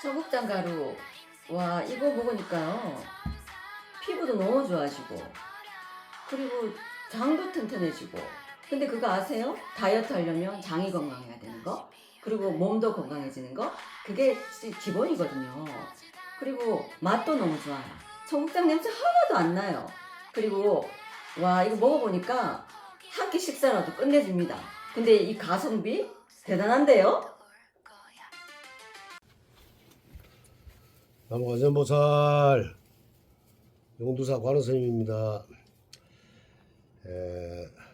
청국장 가루. 와, 이거 먹으니까요. 피부도 너무 좋아지고, 그리고 장도 튼튼해지고. 근데 그거 아세요? 다이어트 하려면 장이 건강해야 되는 거, 그리고 몸도 건강해지는 거. 그게 기본이거든요. 그리고 맛도 너무 좋아요. 청국장 냄새 하나도 안 나요. 그리고 와, 이거 먹어보니까 한 끼 식사라도 끝내줍니다. 근데 이 가성비 대단한데요? 남원전보살 용두사 관우스님입니다.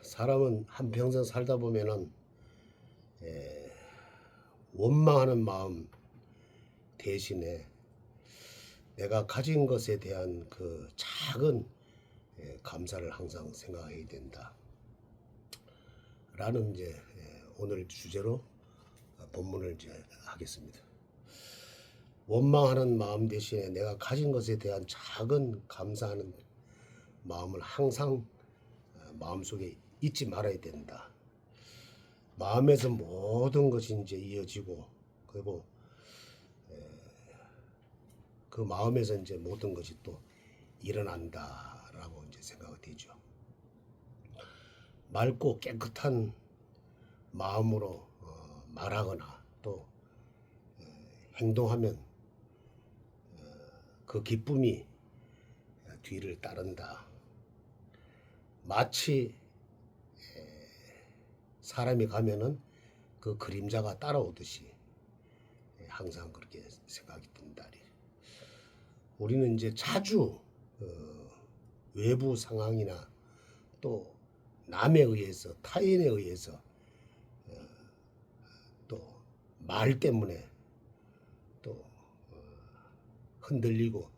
사람은 한평생 살다 보면은 원망하는 마음 대신에 내가 가진 것에 대한 그 작은 감사를 항상 생각해야 된다 라는 이제 오늘 주제로 본문을 이제 하겠습니다. 원망하는 마음 대신에 내가 가진 것에 대한 작은 감사하는 마음을 항상 마음속에 잊지 말아야 된다. 마음에서 모든 것이 이제 이어지고, 그리고 그 마음에서 이제 모든 것이 또 일어난다라고 이제 생각이 되죠. 맑고 깨끗한 마음으로 말하거나 또 행동하면 그 기쁨이 뒤를 따른다. 마치 사람이 가면은 그 그림자가 따라오듯이 항상 그렇게 생각이 든다. 우리는 이제 자주 외부 상황이나 또 남에 의해서, 타인에 의해서 또 말 때문에 또 흔들리고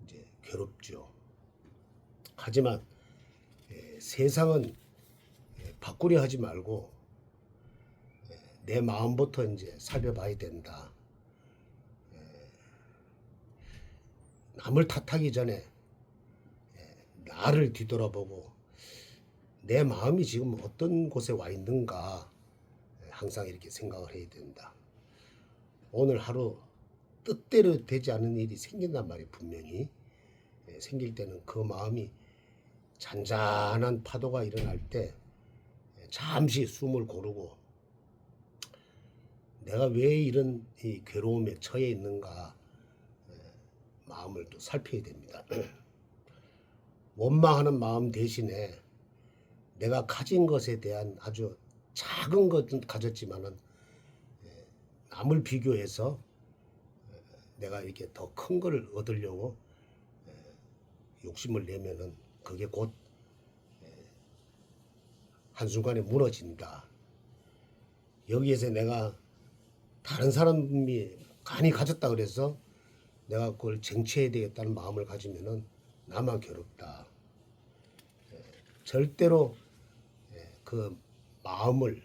이제 괴롭죠. 하지만 세상은 바꾸려 하지 말고 내 마음부터 이제 살펴봐야 된다. 남을 탓하기 전에 나를 뒤돌아보고 내 마음이 지금 어떤 곳에 와 있는가 항상 이렇게 생각을 해야 된다. 오늘 하루 뜻대로 되지 않은 일이 생긴단 말이에요. 분명히 생길 때는 그 마음이 잔잔한 파도가 일어날 때 잠시 숨을 고르고 내가 왜 이런 이 괴로움에 처해 있는가 마음을 또 살펴야 됩니다. 원망하는 마음 대신에 내가 가진 것에 대한 아주 작은 것은 가졌지만은 남을 비교해서 내가 이렇게 더 큰 걸 얻으려고 욕심을 내면은 그게 곧 한순간에 무너진다. 여기에서 내가 다른 사람이 간이 가졌다 그래서 내가 그걸 쟁취해야 되겠다는 마음을 가지면은 나만 괴롭다. 절대로 그 마음을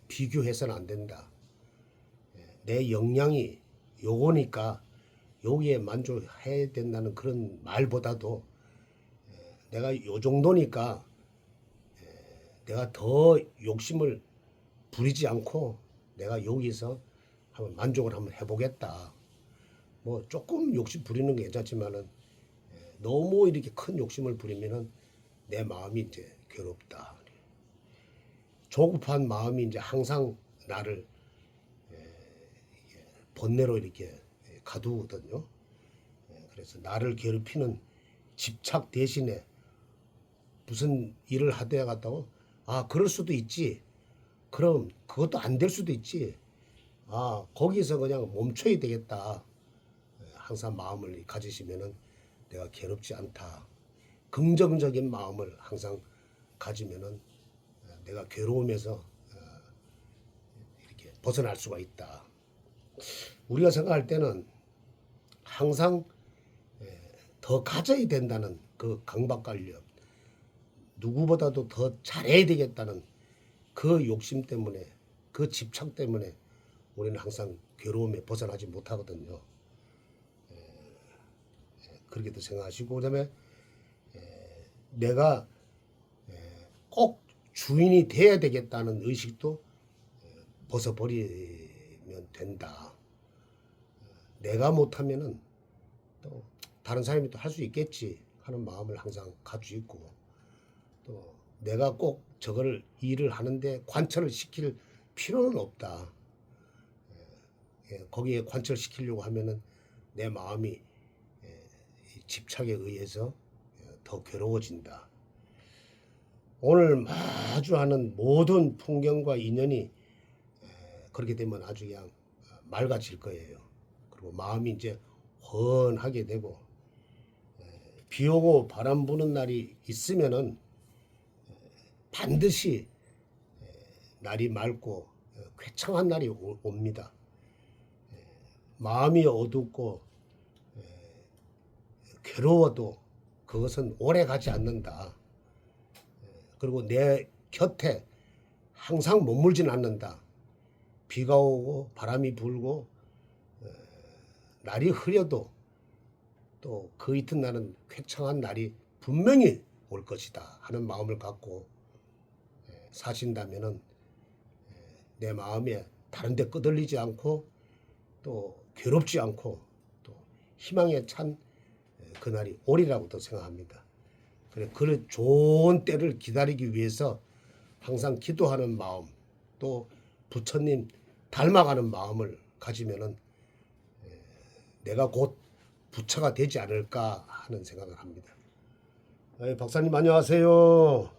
비교해서는 안 된다. 내 역량이 요거니까 여기에 만족해야 된다는 그런 말보다도 내가 요 정도니까 내가 더 욕심을 부리지 않고 내가 여기서 한번 만족을 한번 해보겠다. 뭐 조금 욕심 부리는 게 괜찮지만은 너무 이렇게 큰 욕심을 부리면은 내 마음이 이제 괴롭다. 조급한 마음이 이제 항상 나를 번뇌로 이렇게 가두거든요. 그래서 나를 괴롭히는 집착 대신에 무슨 일을 하다가 갔다고 그럴 수도 있지. 그럼 그것도 안 될 수도 있지. 거기서 그냥 멈춰야 되겠다. 항상 마음을 가지시면은 내가 괴롭지 않다. 긍정적인 마음을 항상 가지면은 내가 괴로움에서 이렇게 벗어날 수가 있다. 우리가 생각할 때는 항상 더 가져야 된다는 그 강박관념, 누구보다도 더 잘해야 되겠다는 그 욕심 때문에, 그 집착 때문에 우리는 항상 괴로움에 벗어나지 못하거든요. 그렇게도 생각하시고, 그다음에 내가 꼭 주인이 돼야 되겠다는 의식도 벗어버리면 된다. 내가 못하면은 또 다른 사람이 또 할 수 있겠지 하는 마음을 항상 가지고 있고, 또 내가 꼭 저걸 일을 하는데 관철을 시킬 필요는 없다. 거기에 관철시키려고 하면은 내 마음이 이 집착에 의해서 더 괴로워진다. 오늘 마주하는 모든 풍경과 인연이 그렇게 되면 아주 그냥 맑아질 거예요. 그리고 마음이 이제 훤하게 되고, 비 오고 바람 부는 날이 있으면은 반드시 날이 맑고 쾌청한 날이 옵니다. 마음이 어둡고 괴로워도 그것은 오래 가지 않는다. 그리고 내 곁에 항상 머물진 않는다. 비가 오고 바람이 불고 날이 흐려도 또 그 이튿날은 쾌청한 날이 분명히 올 것이다 하는 마음을 갖고 사신다면은 내 마음에 다른 데 끄들리지 않고 또 괴롭지 않고 또 희망에 찬 그날이 오리라고도 생각합니다. 그래, 그 좋은 때를 기다리기 위해서 항상 기도하는 마음, 또 부처님 닮아가는 마음을 가지면은 내가 곧 부처가 되지 않을까 하는 생각을 합니다. 박사님 안녕하세요.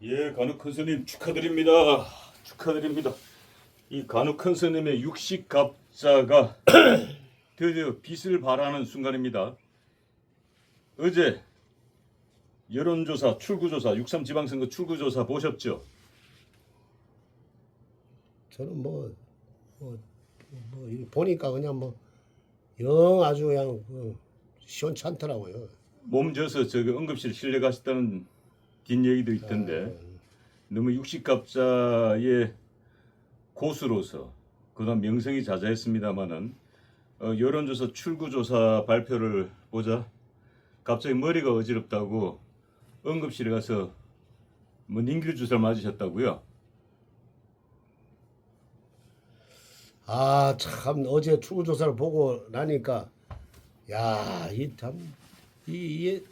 예, 간혹 큰 스님 축하드립니다. 축하드립니다. 이 간혹 큰 스님의 육식갑자가 드디어 빛을 발하는 순간입니다. 어제 여론조사, 출구조사, 6.3 지방선거 출구조사 보셨죠? 저는 보니까 그냥 영 아주 그냥 시원치 않더라고요. 몸져서 저기 응급실 실려 가셨다는 뒷얘기도 있던데 너무 육식갑자의 고수로서 그다음 명성이 자자했습니다마는 여론조사 출구조사 발표를 보자 갑자기 머리가 어지럽다고 응급실에 가서 닌길 주사를 맞으셨다고요. 아, 참 어제 출구조사를 보고 나니까 야, 이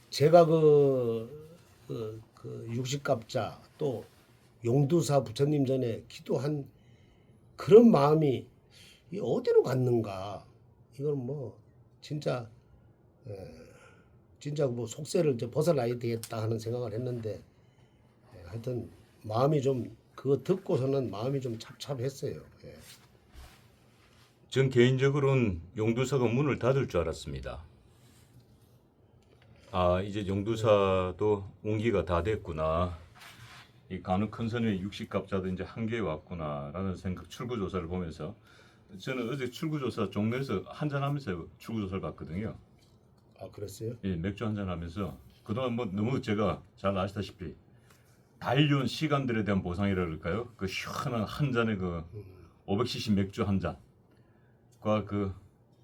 제가 그 육식갑자 또 용두사 부처님 전에 기도한 그런 마음이 이 어디로 갔는가? 이건 진짜 진짜 속세를 이제 벗어나야 되겠다 하는 생각을 했는데 하여튼 마음이 좀 그거 듣고서는 마음이 좀 찹찹했어요. 예. 전 개인적으로는 용두사가 문을 닫을 줄 알았습니다. 아, 이제 용두사도 운기가 다 됐구나. 이 간혹 큰 스님의 육식갑자도 이제 한계에 왔구나라는 생각, 출구조사를 보면서 저는 어제 출구조사 종로에서 한잔하면서 출구조사를 봤거든요. 아, 그랬어요? 예, 맥주 한잔하면서 그동안 너무 제가 잘 아시다시피 달려온 시간들에 대한 보상이라 그럴까요? 그 시원한 한 잔의 그 500cc 맥주 한 잔과 그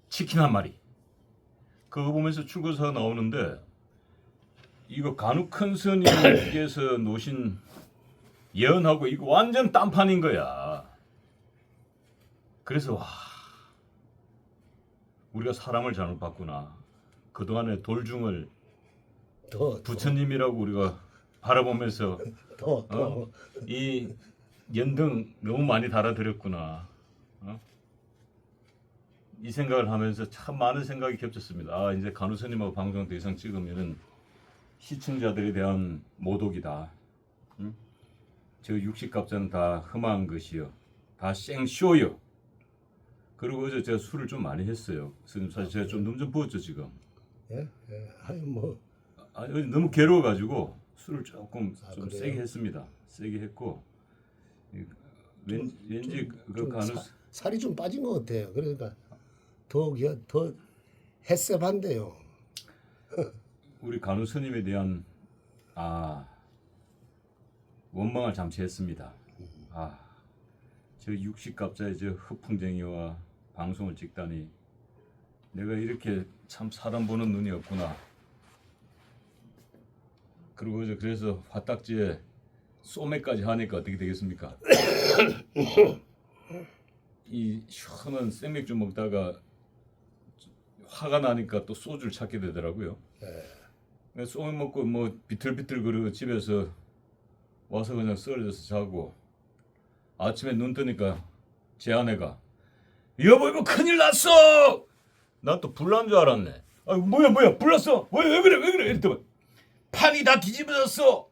치킨 한 마리 그거 보면서 출구조사가 나오는데 이거 간혹 큰 스님께서 놓으신 예언하고 이거 완전 딴판인 거야. 그래서 와 우리가 사람을 잘못 봤구나. 그동안의 돌중을 부처님이라고 우리가 바라보면서 이 연등 너무 많이 달아드렸구나. 이 생각을 하면서 참 많은 생각이 겹쳤습니다. 아, 이제 간호 스님하고 방송 더 이상 찍으면은 시청자들에 대한 모독이다. 응? 저 육식갑자는 다 흠한 것이요. 다 생쇼요. 그리고 어제 제가 술을 좀 많이 했어요. 스님 사실 제가 좀 눈 좀 부었죠 지금. 예? 예. 아니 어제 너무 괴로워가지고 술을 조금 좀 그래요? 세게 했습니다. 세게 했고 왠지 그 좀 간호 살이 좀 빠진 것 같아요. 그러니까 더 햇셉한데요. 우리 간호 스님에 대한 원망을 잠시 했습니다. 저 육식갑자의 저 흑풍쟁이와 방송을 찍다니 내가 이렇게 참 사람 보는 눈이 없구나. 그리고 그래서 화딱지에 소매까지 하니까 어떻게 되겠습니까? 이 시원한 생맥주 먹다가 화가 나니까 또 소주를 찾게 되더라고요. 소주 먹고 뭐 비틀비틀 그러고 집에서 와서 그냥 쓰러져서 자고 아침에 눈 뜨니까 제 아내가 여보 이거 큰일 났어. 난 또 불난 줄 알았네. 아 뭐야 불났어? 왜 그래 이랬더니 판이 다 뒤집어졌어.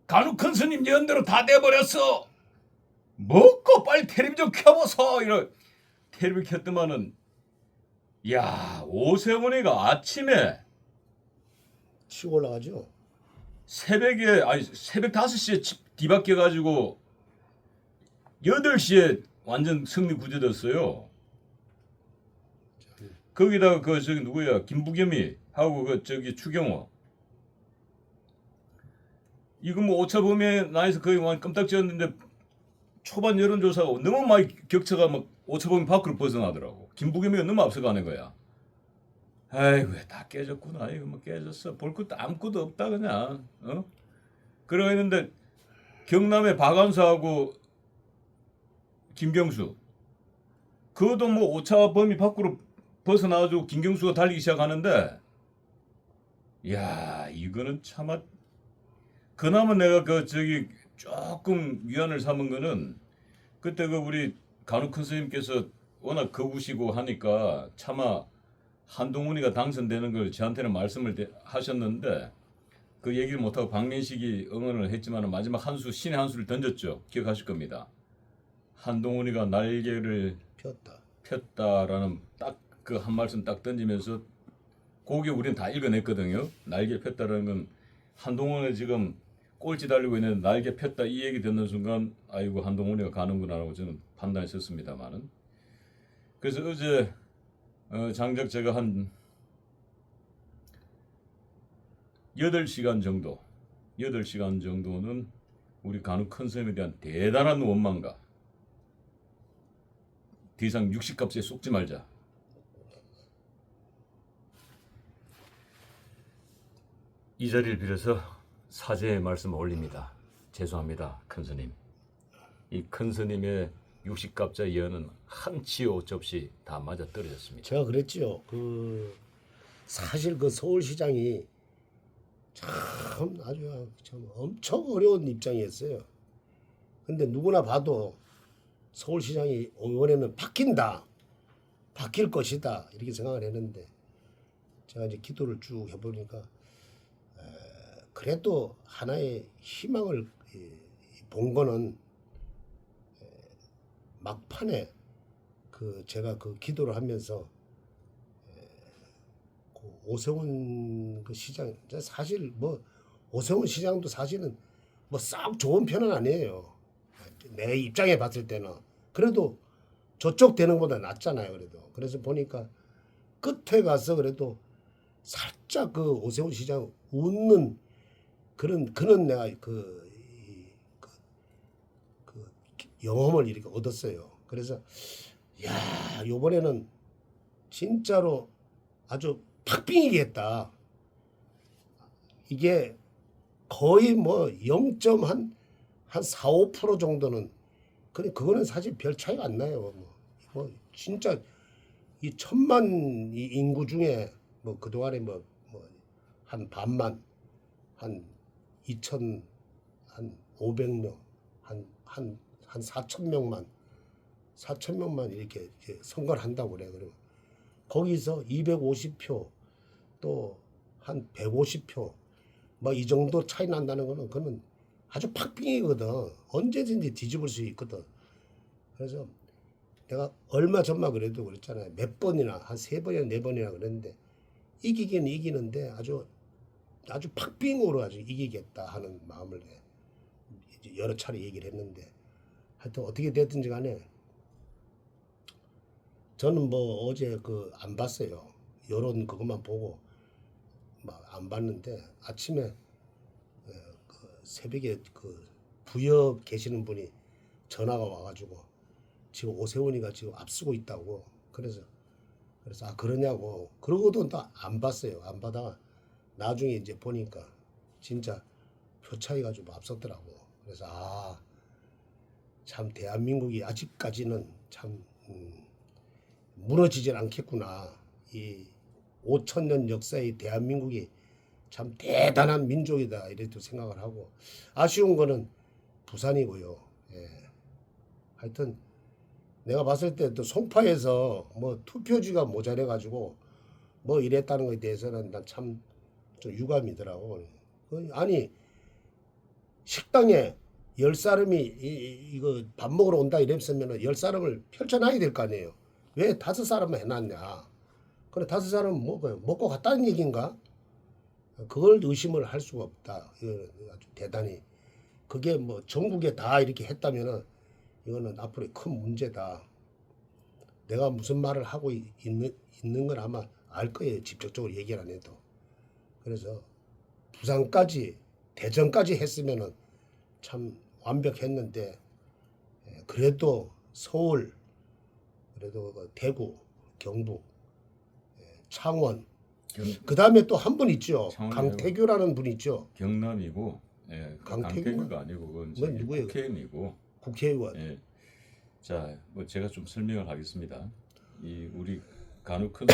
간혹 큰 스님 연대로 다 돼버렸어. 먹고 빨리 텔레비 좀 켜보소. 이러 텔레비 켰더만은 야 오세훈이가 아침에 치고 올라가죠. 새벽에 아니 새벽 5시에 뒤바뀌어가지고 8시에 완전 승리 구제됐어요. 거기다가 그 저기 누구야 김부겸이 하고 그 저기 추경호 이거 뭐 오차범위에 나에서 거의 완 깜짝지었는데 초반 여론조사가 너무 많이 격차가 막 오차범위 밖으로 벗어나더라고. 김부겸이가 너무 앞서가는 거야. 아이고 다 깨졌구나. 이거 뭐 깨졌어. 볼 것도 아무것도 없다 그냥. 그러고 있는데 경남의 박안수하고 김경수 그것도 뭐 오차 범위 밖으로 벗어나가지고 김경수가 달리기 시작하는데 야 이거는 차마 그나마 내가 그 저기 조금 위안을 삼은 거는 그때 그 우리 간혹 큰 스님께서 워낙 거구시고 하니까 차마 한동훈이가 당선되는 걸 저한테는 말씀을 하셨는데 그 얘기를 못하고 박민식이 응원을 했지만 마지막 한수 신의 한수를 던졌죠. 기억하실 겁니다. 한동훈이가 날개를 폈다라는 딱 그 한 말씀 딱 던지면서 거기 우리는 다 읽어냈거든요. 날개 폈다라는 건 한동훈이 지금 꼴찌 달리고 있는데 날개 폈다 이 얘기 듣는 순간 아이고 한동훈이가 가는구나라고 저는 판단했었습니다만은 그래서 어제 장작 제가 한 8시간 정도는 우리 간혹 큰 스님에 대한 대단한 원망과 더 이상 육식값에 속지 말자. 이 자리를 빌어서 사죄의 말씀을 올립니다. 죄송합니다, 큰 스님. 이 큰 스님의 육식갑자 예언은 한치 오차 없이 다 맞아 떨어졌습니다. 제가 그랬지요. 사실 그 서울시장이 참 아주 참 엄청 어려운 입장이었어요. 근데 누구나 봐도 서울시장이 이번에는 바뀔 것이다 이렇게 생각을 했는데 제가 이제 기도를 쭉 해보니까 그래도 하나의 희망을 본 거는 막판에 제가 그 기도를 하면서 오세훈 그 시장 사실 뭐 오세훈 시장도 사실은 뭐 썩 좋은 편은 아니에요. 내 입장에 봤을 때는 그래도 저쪽 되는 것보다 낫잖아요. 그래서 보니까 끝에 가서 그래도 살짝 그 오세훈 시장 웃는 그런 내가 그 영험을 이렇게 얻었어요. 그래서 야 이번에는 진짜로 아주 팍빙이겠다. 이게 거의 뭐 0.한 4, 5% 정도는 그거는 사실 별 차이가 안 나요. 뭐 진짜 이 1,000만 이 인구 중에 뭐 그동안에 뭐 한 반만 한 2,000 한 500명 한 4,000명만 이렇게 선거를 한다고 그래. 그리고 거기서 250표 또 한 150표 뭐 이 정도 차이 난다는 거는 그건 아주 팍빙이거든. 언제든지 뒤집을 수 있거든. 그래서 내가 얼마 전만 그래도 그랬잖아요. 몇 번이나 한 3번이나 4번이나 그랬는데 이기긴 이기는데 아주 팍빙으로 아주 이기겠다 하는 마음을 이제 여러 차례 얘기를 했는데 하여튼 어떻게 됐든지 간에 저는 뭐 어제 안 봤어요. 여론 그것만 보고 막 안 봤는데 아침에 새벽에 부여 계시는 분이 전화가 와가지고 지금 오세훈이가 지금 앞서고 있다고 그래서 그러냐고 그러고도 또 안 봤어요. 안 받다가 나중에 이제 보니까 진짜 표 차이가 좀 앞섰더라고. 그래서 참 대한민국이 아직까지는 참 무너지질 않겠구나. 이 5,000년 역사의 대한민국이 참 대단한 민족이다 이렇게 생각을 하고 아쉬운 거는 부산이고요. 예. 하여튼 내가 봤을 때 또 송파에서 뭐 투표지가 모자래 가지고 뭐 이랬다는 것에 대해서는 난 참 좀 유감이더라고. 아니 식당에 10사람이 이거 밥 먹으러 온다 이랬으면 10사람을 펼쳐놔야 될 거 아니에요. 왜 5사람만 해놨냐. 그래 5사람은 먹어요. 먹고 갔다는 얘기인가? 그걸 의심을 할 수가 없다. 이거 아주 대단히 그게 뭐 전국에 다 이렇게 했다면은 이거는 앞으로 큰 문제다. 내가 무슨 말을 하고 있는 건 아마 알 거예요. 직접적으로 얘기를 안 해도. 그래서 부산까지 대전까지 했으면은 참 완벽했는데 그래도 서울 그래도 대구 경북 창원 그 다음에 또 한 분 있죠. 강태규라는 분 있죠. 경남이고 예, 강태규? 강태규가 아니고 그건 그건 누구예요? 국회의원이고 국회의원. 예. 자, 뭐 제가 좀 설명을 하겠습니다. 이 우리 간혹 큰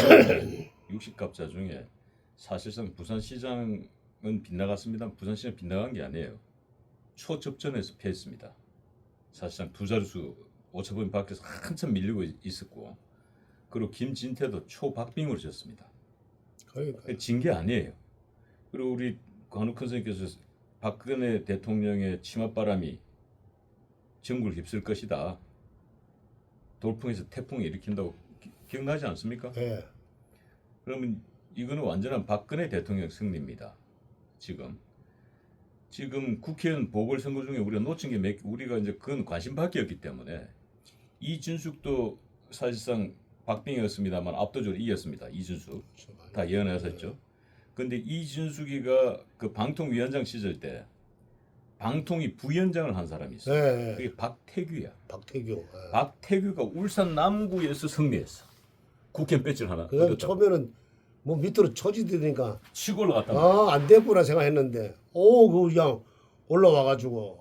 60갑자 중에 사실상 부산시장은 빗나갔습니다. 부산시장 빗나간 게 아니에요. 초접전에서 패했습니다. 사실상 두 자릿수 오차범위 밖에서 한참 밀리고 있었고 그리고 김진태도 초박빙으로 졌습니다. 그러니까 진 게 아니에요. 그리고 우리 간혹 큰 선생님께서 박근혜 대통령의 치맛바람이 전국을 휩쓸 것이다. 돌풍에서 태풍을 일으킨다고 기억나지 않습니까? 예. 그러면 이거는 완전한 박근혜 대통령 승리입니다. 지금 국회의원 보궐선거 중에 우리가 놓친 게 우리가 이제 그건 관심 밖이었기 때문에 이준숙도 사실상 박빙이었습니다만 압도적으로 이겼습니다. 이준숙 다 예언하셨죠. 근데 이준숙이가 그 방통위원장 시절 때 방통위 부위원장을 한 사람이 있어요. 예. 그게 박태규야. 박태규. 예. 박태규가 울산 남구에서 승리했어. 국회 배지를 하나 그냥 얻었다고. 처음에는 뭐 밑으로 처지더니까 치고 올라갔다. 안 됐구나 생각했는데 그 그냥 올라와가지고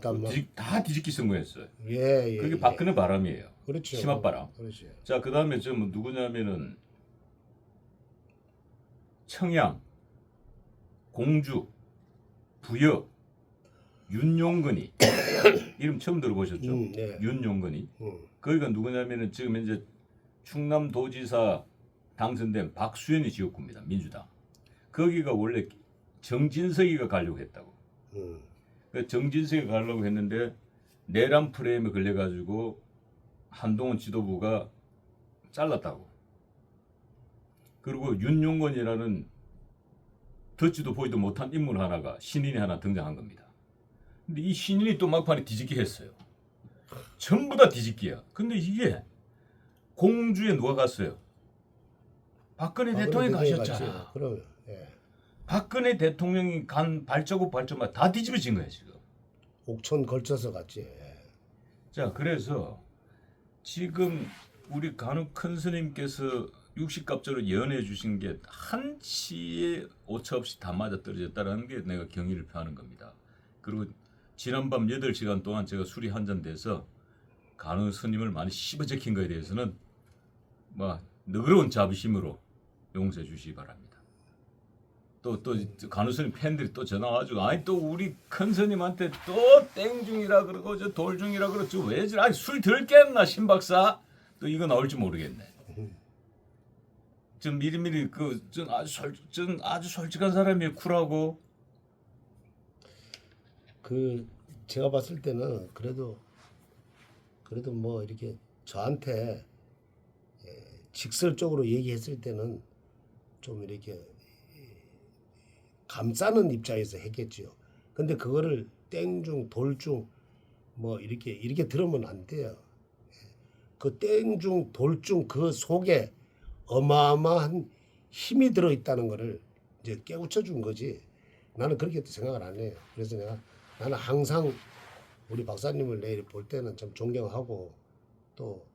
땀 다 뒤집기 성공했어요. 예. 그게 박근혜 바람이에요. 그렇죠. 치맛바람. 그렇지. 자, 그 다음에 좀 누구냐면은 청양, 공주, 부여, 윤용근이 이름 처음 들어보셨죠? 네. 윤용근이 거기가 누구냐면은 지금 이제 충남도지사 당선된 박수현이 지역구입니다. 민주당. 거기가 원래 정진석이가 가려고 했다고. 그 정진석이 가려고 했는데 내란 프레임에 걸려가지고 한동훈 지도부가 잘랐다고. 그리고 윤용건이라는 듣지도 보지도 못한 인물 하나가 신인이 하나 등장한 겁니다. 근데 이 신인이 또 막판에 뒤집기 했어요. 전부 다 뒤집기야. 근데 이게 공주에 누가 갔어요? 박근혜 대통령이 가셨잖아. 그럼 예. 박근혜 대통령이 간 발자국마다 다 뒤집어진 거야 지금. 옥천 걸쳐서 갔지. 예. 자, 그래서 지금 우리 간혹 큰 스님께서 60갑자로 예언해 주신 게 한치의 오차 없이 다 맞아 떨어졌다라는 게 내가 경의를 표하는 겁니다. 그리고 지난밤 8시간 동안 제가 술이 한 잔 돼서 간혹 스님을 많이 씹어제킨 거에 대해서는 뭐 너그러운 자비심으로 용서해 주시기 바랍니다. 또 간혹 스님 팬들이 또 전화 와가지고 아니 또 우리 큰 스님한테 또 땡중이라 그러고 저 돌중이라 그러고 저 왜 저래 아니 술 덜 깼나 신박사 또 이거 나올지 모르겠네. 좀 미리미리 좀 아주 솔직한 사람이 쿨하고 제가 봤을 때는 그래도 뭐 이렇게 저한테 직설적으로 얘기했을 때는 좀 이렇게 감싸는 입장에서 했겠지요. 근데 그거를 땡중 돌중 뭐 이렇게 들으면 안 돼요. 그 땡중 돌중 그 속에 어마어마한 힘이 들어 있다는 거를 이제 깨우쳐 준 거지. 나는 그렇게 생각을 안 해요. 그래서 나는 항상 우리 박사님을 내일 볼 때는 참 존경하고 또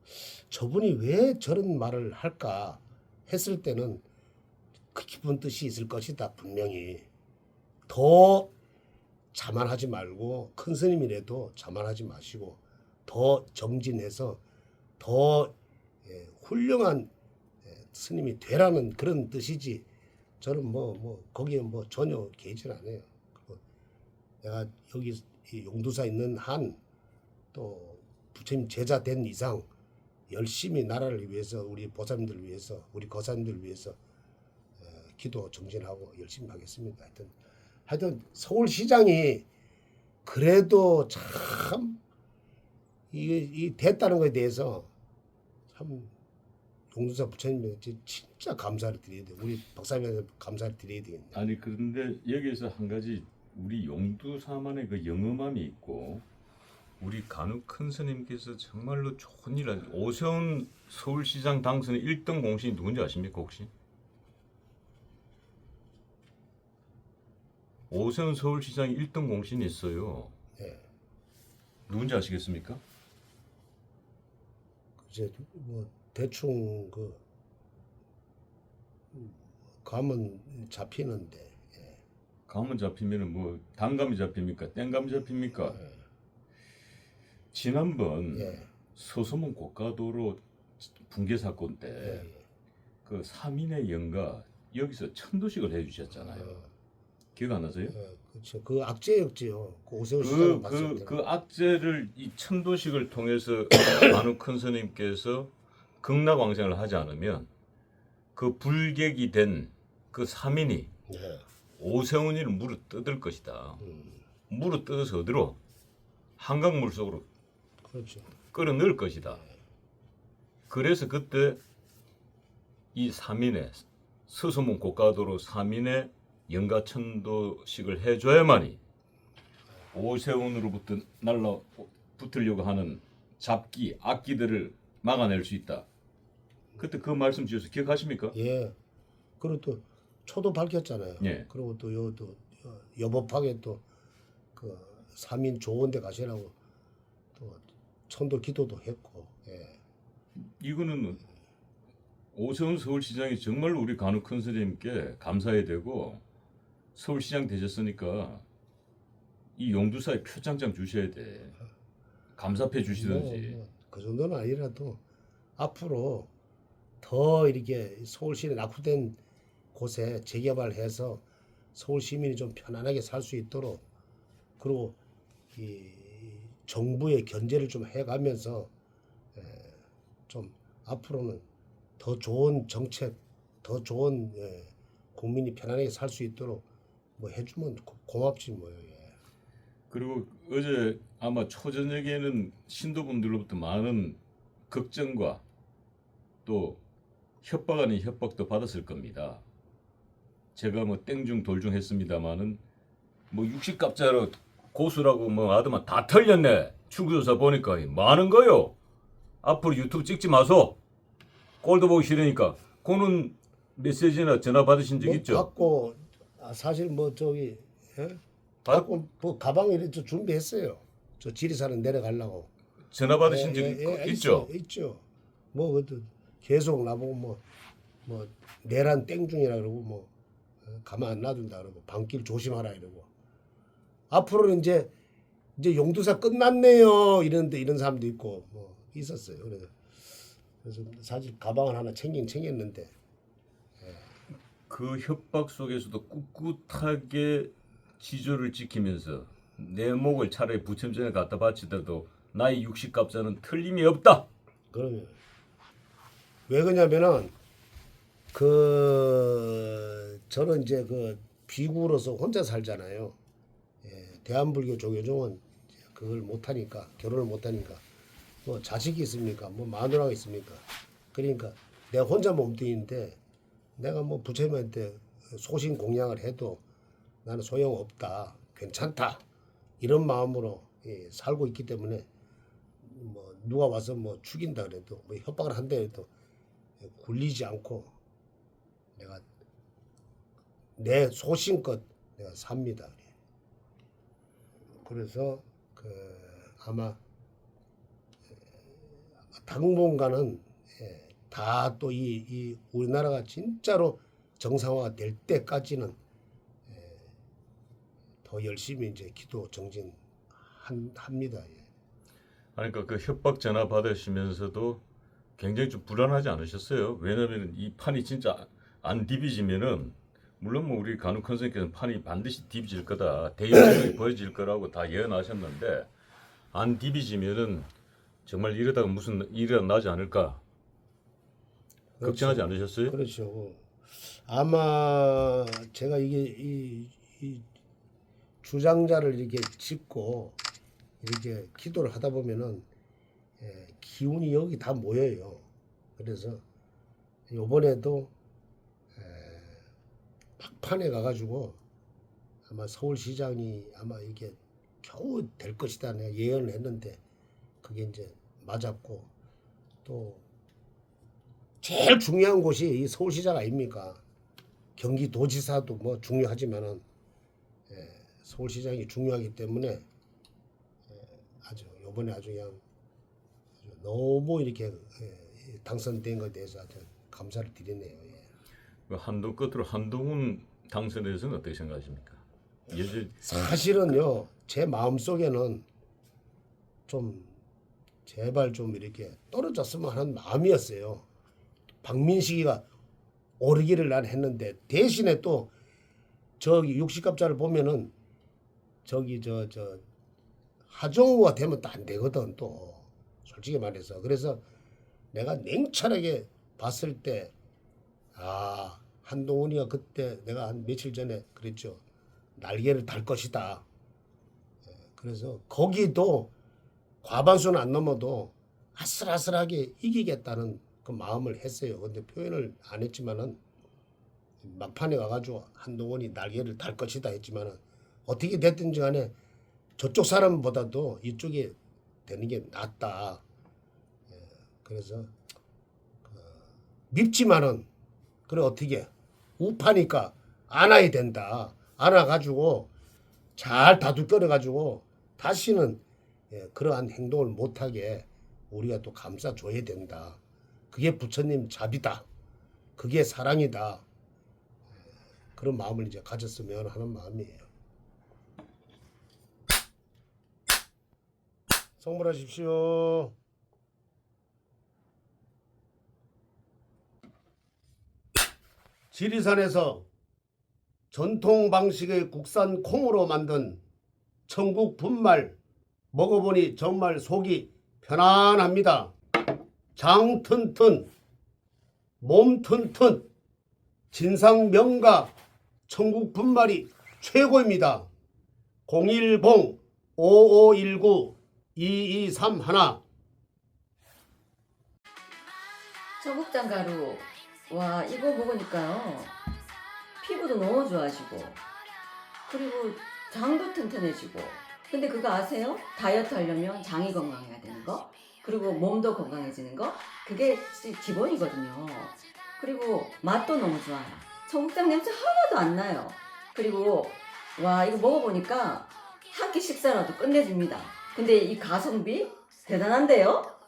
저분이 왜 저런 말을 할까 했을 때는 그 깊은 뜻이 있을 것이다. 분명히 더 자만하지 말고 큰 스님이라도 자만하지 마시고 더 정진해서 더 훌륭한 스님이 되라는 그런 뜻이지. 저는 뭐 거기에 뭐 전혀 개의치 않아요. 그리고 내가 여기 이 용두사 있는 한 또 부처님 제자 된 이상 열심히 나라를 위해서, 우리 보살님들을 위해서, 우리 거사님들을 위해서 기도 정진하고 열심히 하겠습니다. 하여튼 서울시장이 그래도 참 이 됐다는 것에 대해서 참 용두사 부처님한테 진짜 감사를 드려야 돼. 우리 박사님한테 감사를 드려야 되겠네. 아니 그런데 여기에서 한 가지 우리 용두사만의 그 영험함이 있고 우리 간혹 큰 스님께서 정말로 좋은 일 하죠. 오세훈 서울시장 당선의 1등 공신이 누군지 아십니까 혹시? 오세훈 서울시장이 1등 공신이 있어요. 예. 누군지 아시겠습니까? 이제 뭐 대충 그 감은 잡히는데. 예. 감은 잡히면은 뭐 단감이 잡힙니까? 땡감이 잡힙니까? 지난번 예. 서소문 고가도로 붕괴 사건 때 예. 그 3인의 영가 여기서 천도식을 해주셨잖아요. 기억 안 나세요? 그렇죠. 그 악재였지요. 그 오세훈 시장 봤을 때. 그 악재를 이 천도식을 통해서 간혹 큰 스님께서 극락왕생을 하지 않으면 그 불객이 된 그 3인이 예. 오세훈이를 물어 뜯을 것이다. 물어 뜯어서 어디로? 한강물 속으로 그렇죠. 끌어 넣을 것이다. 그래서 그때 이 3인의 서소문 고가도로 3인의 영가천도식을 해줘야만이 오세훈으로부터 날라 붙으려고 하는 잡기, 악기들을 막아낼 수 있다. 그때 그 말씀 주셔서 기억하십니까? 예. 그리고 또 초도 밝혔잖아요. 예. 그리고 또 요도 여법하게 또 그 3인 좋은데 가시라고 또 천도 기도도 했고. 예. 이거는 오세훈 서울시장이 정말 우리 간혹 큰 스님께 감사해야 되고 서울시장 되셨으니까 이 용두사에 표창장 주셔야 돼. 감사패 주시든지. 그 정도는 아니라도 앞으로 더 이렇게 서울시내 낙후된 곳에 재개발해서 서울 시민이 좀 편안하게 살 수 있도록, 그리고 이 정부의 견제를 좀 해가면서 좀 앞으로는 더 좋은 정책, 더 좋은 국민이 편안하게 살 수 있도록 뭐 해주면 고맙지 뭐요. 예. 그리고 어제 아마 초저녁에는 신도분들로부터 많은 걱정과 또 협박 아닌 협박도 받았을 겁니다. 제가 뭐 땡중 돌중 했습니다마는 뭐 60갑자로 고수라고 뭐 아드만 다 털렸네. 출구조사 보니까 많은 거요. 앞으로 유튜브 찍지 마소. 꼴도 보기 싫으니까. 그는 메시지나 전화 받으신 적 뭐 있죠? 받고 사실 뭐 저기 받고 뭐 가방 이렇게 준비했어요. 저 지리산은 내려가려고. 전화 받으신 적 있죠? 있죠. 뭐 그것도 계속 나보고 뭐 내란 땡중이라 그러고 뭐 가만 안 놔둔다 그러고 밤길 조심하라 이러고. 앞으로는 이제 용두사 끝났네요 이런데 이런 사람도 있고 뭐 있었어요. 그래서 사실 가방을 하나 챙겼는데 그 협박 속에서도 꿋꿋하게 지조를 지키면서 내 목을 차라리 부첨전에 갖다 바치더라도 나의 60갑자는 틀림이 없다. 그러면 왜 그러냐면은 저는 이제 그 비구로서 혼자 살잖아요. 대한불교 조계종은 그걸 못하니까, 결혼을 못하니까 뭐 자식이 있습니까? 뭐 마누라가 있습니까? 그러니까 내가 혼자 몸뚱이인데 내가 뭐 부처님한테 소신 공양을 해도 나는 소용없다, 괜찮다 이런 마음으로 살고 있기 때문에 뭐 누가 와서 뭐 죽인다 그래도 뭐 협박을 한다 해도 굴리지 않고 내가 내 소신껏 내가 삽니다. 그래서 아마 당분간은 다 또 이 우리나라가 진짜로 정상화가 될 때까지는 더 열심히 이제 기도 정진 합니다. 그러니까 그 협박 전화 받으시면서도 굉장히 좀 불안하지 않으셨어요? 왜냐면 이 판이 진짜 안 디비지면은 물론 뭐 우리 간혹 선생님께서는 판이 반드시 디비질 거다, 대역전이 벌어질 거라고 다 예언하셨는데 안 디비지면은 정말 이러다가 무슨 일이 나지 않을까 걱정하지 않으셨어요? 그렇죠. 아마 제가 이 주장자를 이렇게 짚고 이렇게 기도를 하다 보면은 기운이 여기 다 모여요. 그래서 이번에도 막판에 가가지고 아마 서울시장이 아마 이게 겨우 될 것이다 내가 예언을 했는데 그게 이제 맞았고 또 제일 중요한 곳이 이 서울시장 아닙니까? 경기도지사도 뭐 중요하지만은 서울시장이 중요하기 때문에 아주 이번에 아주 그냥 아주 너무 이렇게 당선된 것에 대해서 아주 감사를 드리네요. 그 끝으로 한동훈 당선에 대해서는 어떻게 생각하십니까? 사실은요 제 마음속에는 좀 제발 좀 이렇게 떨어졌으면 하는 마음이었어요. 박민식이가 오르기를 난 했는데 대신에 또 저기 60갑자를 보면은 저기 저 하정우가 되면 또 안 되거든 또 솔직히 말해서. 그래서 내가 냉철하게 봤을 때 한동훈이가 그때 내가 한 며칠 전에 그랬죠. 날개를 달 것이다. 그래서 거기도 과반수는 안 넘어도 아슬아슬하게 이기겠다는 그 마음을 했어요. 근데 표현을 안 했지만은 막판에 와가지고 한동훈이 날개를 달 것이다 했지만은 어떻게 됐든지 간에 저쪽 사람보다도 이쪽이 되는 게 낫다. 그래서 밉지만은 그래 어떻게 우파니까 안아야 된다. 안아가지고 잘 다독거려가지고 다시는 그러한 행동을 못하게 우리가 또 감싸줘야 된다. 그게 부처님 자비다. 그게 사랑이다. 그런 마음을 이제 가졌으면 하는 마음이에요. 성불하십시오. 지리산에서 전통 방식의 국산 콩으로 만든 천국 분말 먹어보니 정말 속이 편안합니다. 장 튼튼, 몸 튼튼, 진상 명가 천국 분말이 최고입니다. 010-5519-2231 청국장 가루. 와, 이거 먹으니까요. 피부도 너무 좋아지고, 그리고 장도 튼튼해지고. 근데 그거 아세요? 다이어트 하려면 장이 건강해야 되는 거, 그리고 몸도 건강해지는 거, 그게 기본이거든요. 그리고 맛도 너무 좋아요. 청국장 냄새 하나도 안 나요. 그리고 와, 이거 먹어보니까 한 끼 식사라도 끝내줍니다. 근데 이 가성비 대단한데요?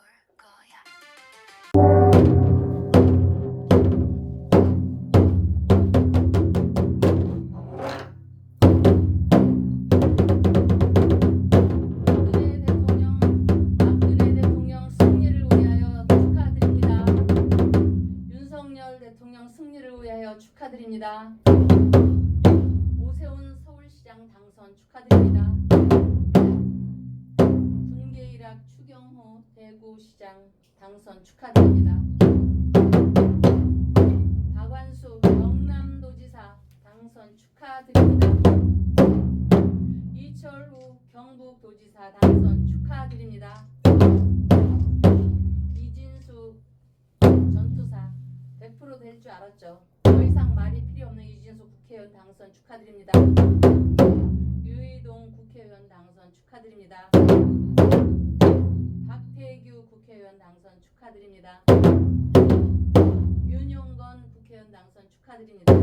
박근혜 대통령 승리를 위하여 축하드립니다. 윤석열 대통령 승리를 위하여 축하드립니다. 오세훈 서울시장 당선 축하드립니다. 군계일학 추경호 대구시장 당선 축하드립니다. 박완수 경남도지사 당선 축하드립니다. 이철우 경북도지사 당선 축하드립니다. 이진수 전투사 100% 될 줄 알았죠. 더 이상 말이 필요 없는 이진수 국회의원 당선 축하드립니다. 유이동 국회의원 당선 축하드립니다. 박태규 국회의원 당선 축하드립니다. 윤용건 국회의원 당선 축하드립니다.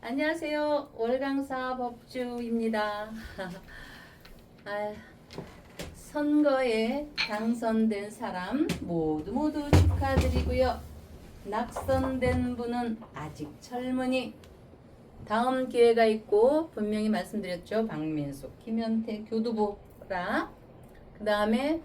안녕하세요. 월강사 법주입니다. 선거에 당선된 사람 모두 축하드리고요. 낙선된 분은 아직 젊으니 다음 기회가 있고 분명히 말씀드렸죠. 박민숙, 김현태 교두보라. 그 다음에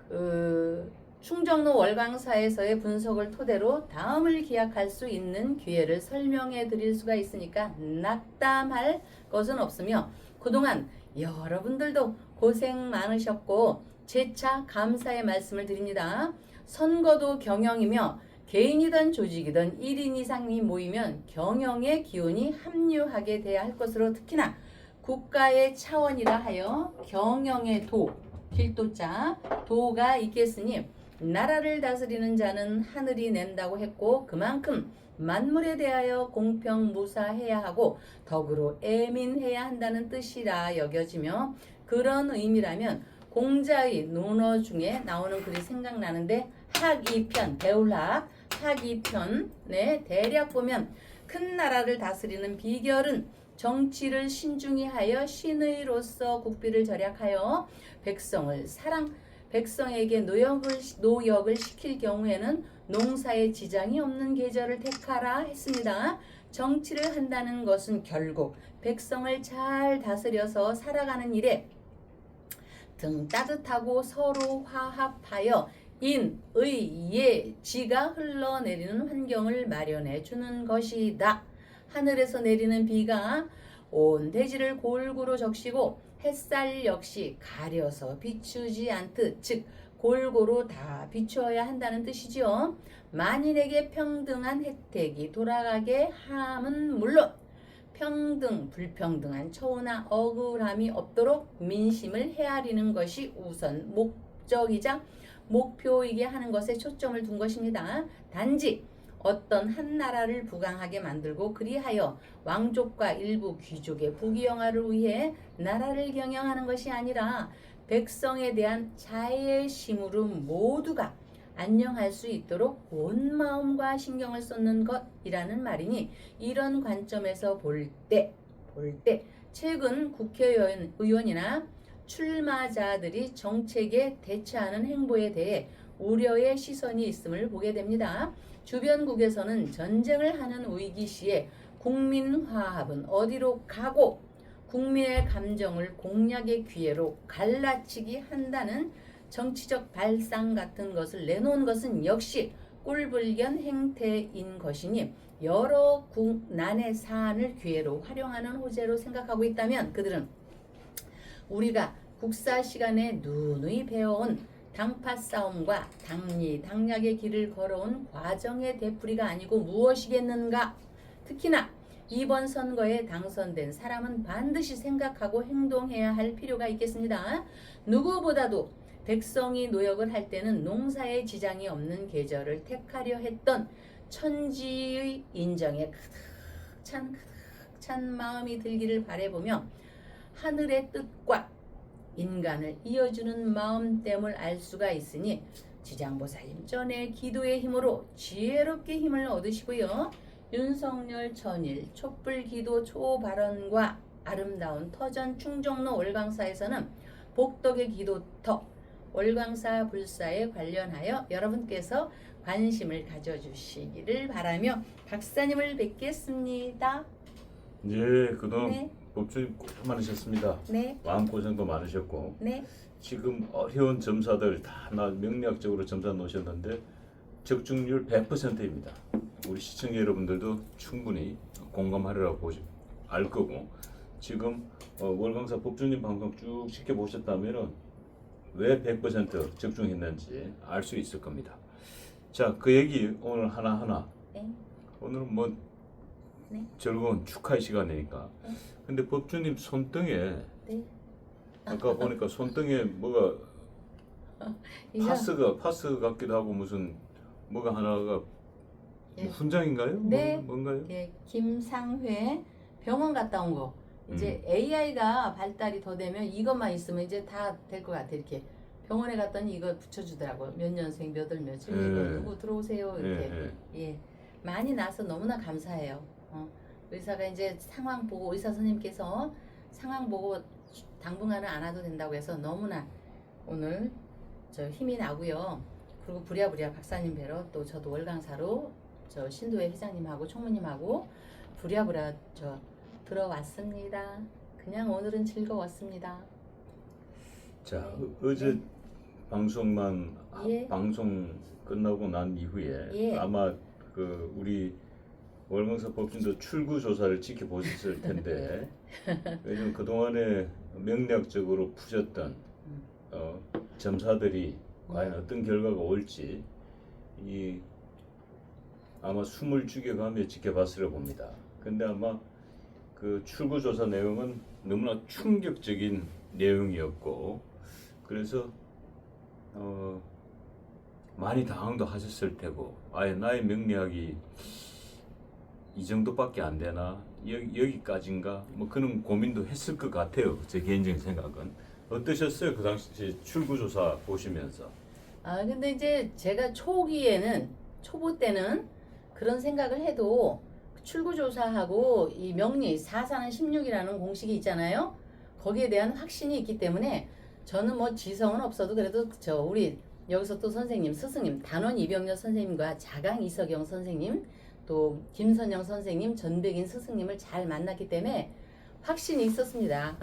그 충정로 월광사에서의 분석을 토대로 다음을 기약할 수 있는 기회를 설명해 드릴 수가 있으니까 낙담할 것은 없으며 그동안 여러분들도 고생 많으셨고 재차 감사의 말씀을 드립니다. 선거도 경영이며 개인이든 조직이든 1인 이상이 모이면 경영의 기운이 합류하게 돼야 할 것으로 특히나 국가의 차원이라 하여 경영의 도, 필도자, 도가 있겠으니 나라를 다스리는 자는 하늘이 낸다고 했고 그만큼 만물에 대하여 공평무사해야 하고 덕으로 애민해야 한다는 뜻이라 여겨지며 그런 의미라면 공자의 논어 중에 나오는 글이 생각나는데 학이편, 배울학 학이편 네, 대략 보면 큰 나라를 다스리는 비결은 정치를 신중히 하여 신의로서 국비를 절약하여 백성에게 노역을 시킬 경우에는 농사에 지장이 없는 계절을 택하라 했습니다. 정치를 한다는 것은 결국 백성을 잘 다스려서 살아가는 일에 등 따뜻하고 서로 화합하여 인, 의, 예, 지가 흘러내리는 환경을 마련해 주는 것이다. 하늘에서 내리는 비가 온 대지를 골고루 적시고 햇살 역시 가려서 비추지 않듯 즉 골고루 다 비추어야 한다는 뜻이지요. 만인에게 평등한 혜택이 돌아가게 함은 물론 평등, 불평등한 처우나 억울함이 없도록 민심을 헤아리는 것이 우선 목적이자 목표이게 하는 것에 초점을 둔 것입니다. 단지 어떤 한 나라를 부강하게 만들고 그리하여 왕족과 일부 귀족의 부귀영화를 위해 나라를 경영하는 것이 아니라 백성에 대한 자애심으로 모두가 안녕할 수 있도록 온 마음과 신경을 쏟는 것이라는 말이니 이런 관점에서 볼 때 최근 국회의원이나 출마자들이 정책에 대처하는 행보에 대해 우려의 시선이 있음을 보게 됩니다. 주변국에서는 전쟁을 하는 위기 시에 국민 화합은 어디로 가고 국민의 감정을 공략의 기회로 갈라치기 한다는 정치적 발상 같은 것을 내놓은 것은 역시 꼴불견 행태인 것이니 여러 국난의 사안을 기회로 활용하는 호재로 생각하고 있다면 그들은 우리가 국사 시간에 누누이 배워온 당파 싸움과 당리당략의 길을 걸어온 과정의 되풀이가 아니고 무엇이겠는가? 특히나 이번 선거에 당선된 사람은 반드시 생각하고 행동해야 할 필요가 있겠습니다. 누구보다도 백성이 노역을 할 때는 농사에 지장이 없는 계절을 택하려 했던 천지의 인정에 가득 찬 마음이 들기를 바라보며 하늘의 뜻과 인간을 이어주는 마음됨을 알 수가 있으니 지장보살님 전에 기도의 힘으로 지혜롭게 힘을 얻으시고요. 윤석열 전일 촛불기도 초발언과 아름다운 터전 충정로 월광사에서는 복덕의 기도터 월광사 불사에 관련하여 여러분께서 관심을 가져주시기를 바라며 박사님을 뵙겠습니다. 예, 그동안 네. 법주님 고생 많으셨습니다. 네. 마음고생도 많으셨고 네. 지금 어려운 점사들 다 명리학적으로 점사 놓으셨는데 적중률 100%입니다. 우리 시청자 여러분들도 충분히 공감하리라고 알 거고 지금 월광사 법주님 방송 쭉 지켜보셨다면 왜 100% 적중했는지 알 수 있을 겁니다. 자, 그 얘기 오늘 하나하나 네. 오늘은 뭐 네. 즐거운 축하의 시간이니까 네. 근데 법주님 손등에 네. 아까 보니까 손등에 뭐가 이거 파스 같기도 하고 무슨 뭐가 하나가 예. 뭐 훈장인가요? 네. 뭔가요? 예, 김상회 병원 갔다 온 거. 이제 AI가 발달이 더 되면 이것만 있으면 이제 다 될 것 같아. 이렇게 병원에 갔더니 이거 붙여주더라고요. 몇 년생 몇월 며칠 이거 누구 들어오세요 이렇게. 예, 많이 나서 너무나 감사해요. 의사가 이제 상황 보고 의사 선생님께서 상황 보고 당분간은 안 와도 된다고 해서 너무나 오늘 저 힘이 나고요. 그리고 부랴부랴 박사님 뵈러 또 저도 월광사로 저 신도회 회장님하고 총무님하고 부랴부랴 저 들어왔습니다. 그냥 오늘은 즐거웠습니다. 자, 어제 방송만 예. 방송 끝나고 난 이후에 예. 아마 그 우리 월광사 법진도 출구 조사를 지켜보셨을 텐데 왜냐면 그 동안에 명략적으로 푸셨던 점사들이 과연 어떤 결과가 올지 이 아마 숨을 죽여가며 지켜봤으려 봅니다. 근데 아마 그 출구 조사 내용은 너무나 충격적인 내용이었고 그래서 많이 당황도 하셨을 테고 아예 나의 명리학이 이 정도밖에 안 되나 여기까지인가 뭐 그런 고민도 했을 것 같아요. 제 개인적인 생각은 어떠셨어요? 그 당시 출구조사 보시면서. 아 근데 이제 제가 초기에는 초보 때는 그런 생각을 해도 출구조사하고 이 명리 4사는 16이라는 공식이 있잖아요. 거기에 대한 확신이 있기 때문에 저는 뭐 지성은 없어도 그래도 저 우리 여기서 또 선생님 스승님 단원 이병렬 선생님과 자강 이석영 선생님 또 김선영 선생님 전백인 스승님을 잘 만났기 때문에 확신이 있었습니다.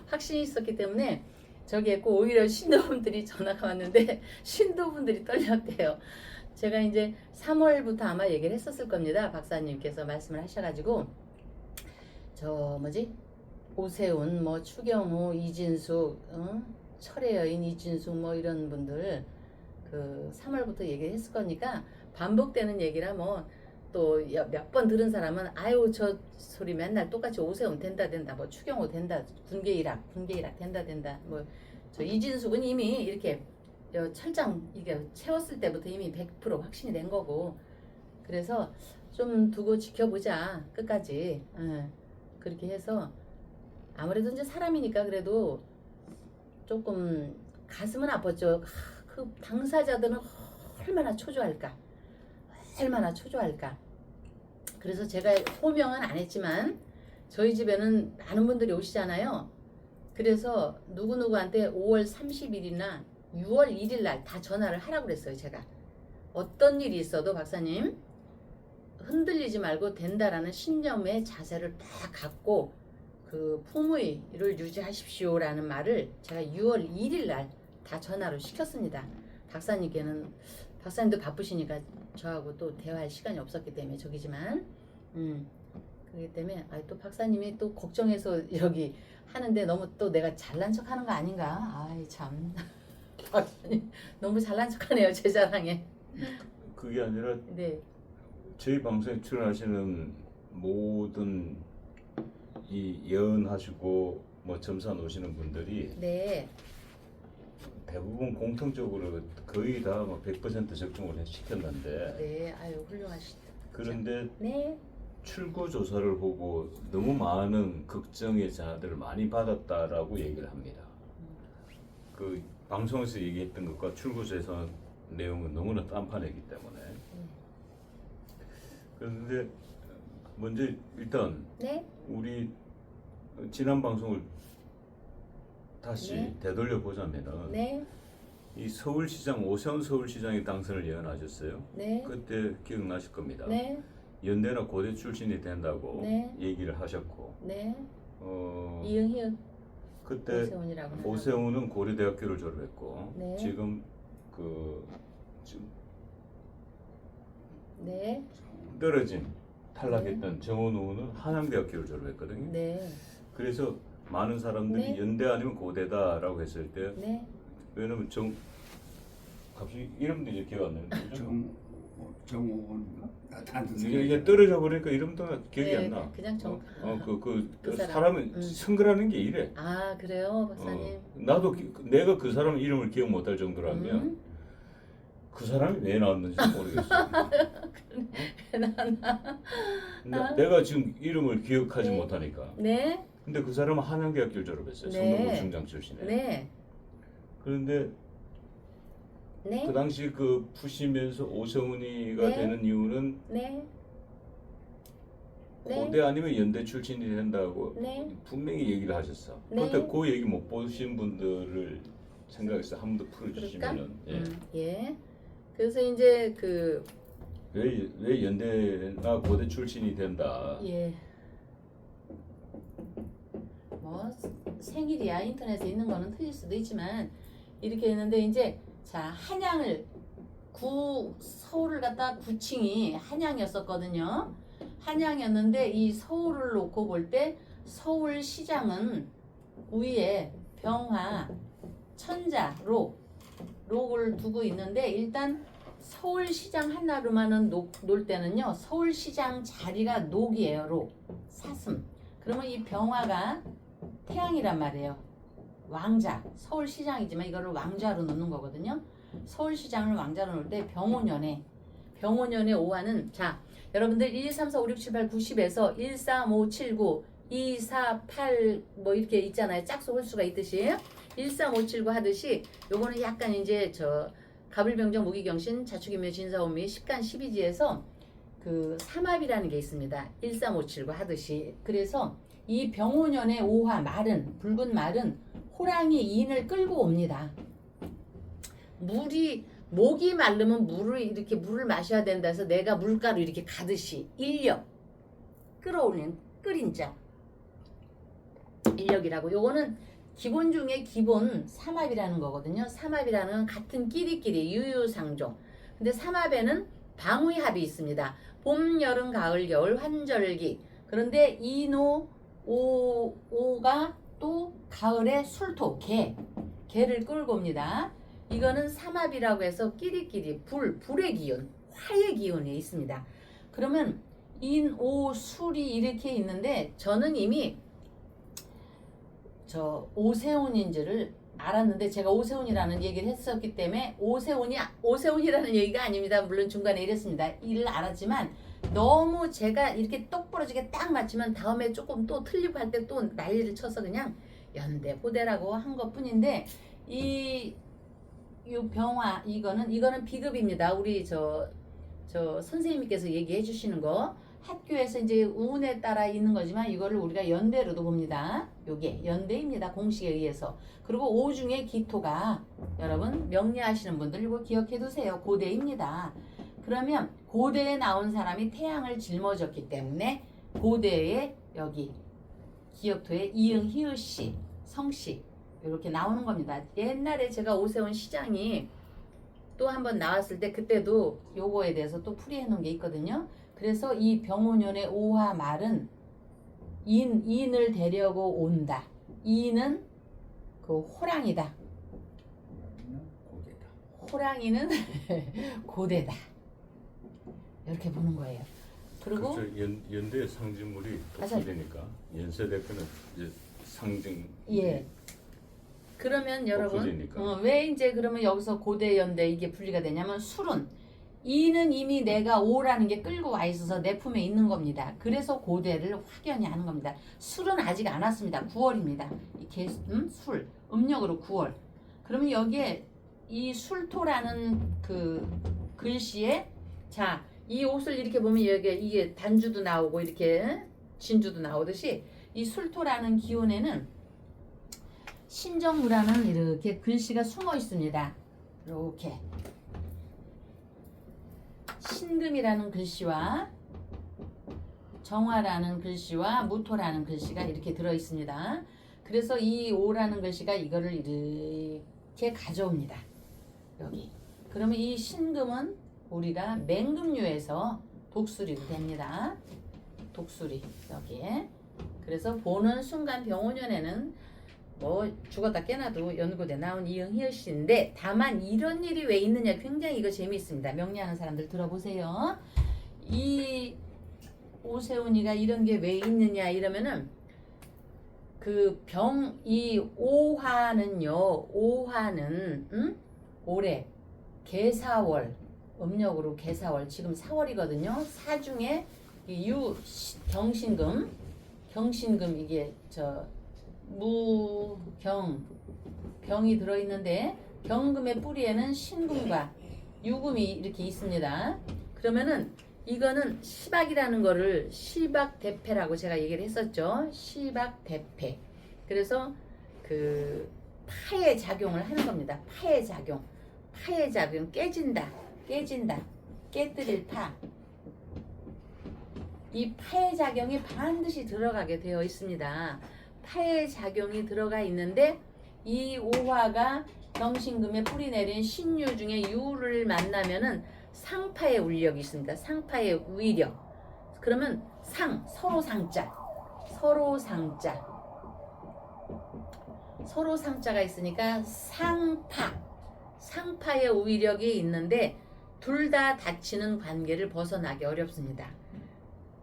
확신이 있었기 때문에 저기 했고 오히려 신도분들이 전화가 왔는데 신도분들이 떨렸대요. 제가 이제 3월부터 아마 얘기를 했었을 겁니다. 박사님께서 말씀을 하셔가지고 저 뭐지 오세훈 뭐 추경호 이진숙 철의 여인 이진숙 뭐 이런 분들 그 3월부터 얘기를 했을 거니까 반복되는 얘기라 뭐 또 몇 번 들은 사람은 아유 저 소리 맨날 똑같이 오세훈 된다 뭐 추경호 된다 군계 일학 된다 뭐 저 이진숙은 이미 이렇게 철장 이게 채웠을 때부터 이미 100% 확신이 된 거고 그래서 좀 두고 지켜보자 끝까지 그렇게 해서 아무래도 이제 사람이니까 그래도 조금 가슴은 아팠죠. 그 당사자들은 얼마나 초조할까. 그래서 제가 호명은 안 했지만 저희 집에는 많은 분들이 오시잖아요. 그래서 누구누구한테 5월 30일이나 6월 1일 날 다 전화를 하라고 그랬어요. 제가 어떤 일이 있어도 박사님 흔들리지 말고 된다라는 신념의 자세를 딱 갖고 그 품위를 유지하십시오라는 말을 제가 6월 1일 날 다 전화로 시켰습니다. 박사님도 바쁘시니까 저하고 또 대화할 시간이 없었기 때문에 저기지만 그렇기 때문에 또 박사님이 또 걱정해서 여기 하는데 너무 또 내가 잘난 척하는 거 아닌가? 아이 참 박사님 너무 잘난 척하네요 제 자랑에. 그게 아니라 네. 저희 방송에 출연하시는 모든 이 예언하시고 뭐 점사 놓으시는 분들이 네. 대부분 공통적으로 거의 다 100% 적중을 시켰는데 네. 아유 훌륭하시다. 그런데 네. 출구 조사를 보고 너무 많은 걱정의 전화들을 많이 받았다라고 얘기를 합니다. 그 방송에서 얘기했던 것과 출구 조사 내용은 너무나 딴판이기 때문에. 그런데 먼저 일단 네. 우리 지난 방송을 다시 네. 되돌려 보자면은 네. 이 서울시장 오세훈 서울시장이 당선을 예언하셨어요. 네. 그때 기억나실 겁니다. 네. 연대나 고대 출신이 된다고 네. 얘기를 하셨고 네. 이응희은 그때 오세훈이라고 오세훈은 고려대학교를 졸업했고 네. 지금 네. 떨어진 탈락했던 정원우는 한양대학교를 졸업했거든요. 네. 그래서 많은 사람들이 네. 연대 아니면 고대다라고 했을 때 네. 왜냐면 갑자기 이름도 이제 기억 안 나는데 정호원인가? 이게 떨어져 버리니까 이름도 기억이 네, 안 나. 그냥 그 사람. 사람은 선거라는 게 이래. 아 그래요 박사님. 나도 내가 그 사람 이름을 기억 못할 정도라면 그 사람이 왜 나왔는지 모르겠어. 내가 지금 이름을 기억하지 네. 못하니까. 네. 근데 그 사람은 한양대학교를 졸업했어요. 네. 성동구 중장 출신에. 네. 그런데 네. 그 당시 그 푸시면서 오세훈이가 네. 되는 이유는 네. 네. 고대 아니면 연대 출신이 된다고 네. 분명히 얘기를 하셨어. 네. 그때 그 얘기 못 보신 분들을 생각해서 한 번 더 풀어주시면은. 예. 그래서 이제 그 왜 연대나 고대 출신이 된다. 예. 뭐 생일이야 인터넷에 있는 거는 틀릴 수도 있지만 이렇게 했는데 이제 자 한양을 서울을 갖다 구칭이 한양이었었거든요. 한양이었는데 이 서울을 놓고 볼 때 서울시장은 위에 병화, 천자, 록을 두고 있는데 일단 서울시장 하나로만은 놓을 때는요. 서울시장 자리가 녹이에요. 록, 사슴. 그러면 이 병화가 태양이란 말이에요. 왕자, 서울시장이지만 이거를 왕자로 놓는 거거든요. 서울시장을 왕자로 놓을 때 병오년에 5화는 자 여러분들 1, 2, 3, 4, 5, 6, 7, 8, 90에서 1, 3, 5, 7, 9 2, 4, 8 뭐 이렇게 있잖아요. 짝수 홀수가 있듯이 1, 3, 5, 7, 9 하듯이 요거는 약간 이제 저 가불병정 무기경신 자축인묘 진사오미 10간 12지에서 그 삼합이라는 게 있습니다. 1, 3, 5, 7, 9 하듯이. 그래서 이 병오년의 5화 말은 붉은 말은 호랑이 인을 끌고 옵니다. 목이 마르면 물을 마셔야 된다 해서 내가 물가로 이렇게 가듯이 인력 끌어올리는 끓인 자 인력이라고. 요거는 기본 중에 기본 삼합이라는 거거든요. 삼합이라는 건 같은 끼리끼리 유유상종. 근데 삼합에는 방위합이 있습니다. 봄, 여름, 가을, 겨울, 환절기. 그런데 이노 오가 또 가을에 술토 개를 끌고 옵니다. 이거는 삼합이라고 해서 끼리끼리 불의 기운, 화의 기운이 있습니다. 그러면 인, 오, 술이 이렇게 있는데 저는 이미 저 오세훈인지를 알았는데 제가 오세훈이라는 얘기를 했었기 때문에 오세훈이라는 얘기가 아닙니다. 물론 중간에 이랬습니다. 이를 알았지만 너무 제가 이렇게 똑부러지게 딱 맞지만 다음에 조금 또 틀리고 할 때 또 난리를 쳐서 그냥 연대포대라고 한 것뿐인데 이 병화 이거는 비급입니다. 우리 저 선생님께서 얘기해 주시는 거 학교에서 이제 운에 따라 있는 거지만 이거를 우리가 연대로도 봅니다. 요게 연대입니다. 공식에 의해서. 그리고 오중의 기토가 여러분 명리하시는 분들 이거 기억해 두세요. 고대입니다. 그러면 고대에 나온 사람이 태양을 짊어졌기 때문에 고대에 여기 기역토에 이응 히읗시 성씨 이렇게 나오는 겁니다. 옛날에 제가 오세훈 시장이 또 한번 나왔을 때 그때도 요거에 대해서 또 풀이해 놓은 게 있거든요. 그래서 이 병오년의 5화 말은 인을 데려고 온다. 인은 그 호랑이다. 호랑이는 고대다. 이렇게 보는 거예요. 그리고 그렇죠. 연대의 상징물이 독수리니까 연세대표는 이제 상징. 예. 그러면 여러분 독수리니까. 왜 이제 그러면 여기서 고대 연대 이게 분리가 되냐면 술은 이는 이미 내가 오라는 게 끌고 와 있어서 내 품에 있는 겁니다. 그래서 고대를 확연히 하는 겁니다. 술은 아직 안 왔습니다. 9월입니다. 술 음력으로 9월. 그러면 여기에 이 술토라는 그 글씨에 자 이 옷을 이렇게 보면 여기 이게 단주도 나오고 이렇게 진주도 나오듯이 이 술토라는 기운에는 신정무라는 이렇게 글씨가 숨어 있습니다. 이렇게 신금이라는 글씨와 정화라는 글씨와 무토라는 글씨가 이렇게 들어 있습니다. 그래서 이 오라는 글씨가 이거를 이렇게 가져옵니다. 여기. 그러면 이 신금은 우리가 맹금류에서 독수리도 됩니다. 독수리 여기에. 그래서 보는 순간 병오년에는 뭐 죽었다 깨나도 연구돼 나온 이응 히읗인데 다만 이런 일이 왜 있느냐 굉장히 이거 재미있습니다. 명리하는 사람들 들어보세요. 이 오세훈이가 이런 게 왜 있느냐 이러면은 이 오화는 올해 개사월 음력으로 개사월 지금 4월이거든요. 사중에 경신금 이게 병이 들어있는데 경금의 뿌리에는 신금과 유금이 이렇게 있습니다. 그러면은 이거는 시박이라는 거를 시박대패라고 제가 얘기를 했었죠. 시박대패. 그래서 그 파의 작용을 하는 겁니다. 파의 작용 깨진다. 깨뜨릴 파. 이 파의 작용이 반드시 들어가게 되어 있습니다. 파의 작용이 들어가 있는데 이 오화가 경신금에 뿌리 내린 신유 중에 유를 만나면은 상파의 울력이 있습니다. 상파의 위력. 그러면 서로 상자. 서로 상자가 있으니까 상파의 위력이 있는데 둘 다 다치는 관계를 벗어나기 어렵습니다.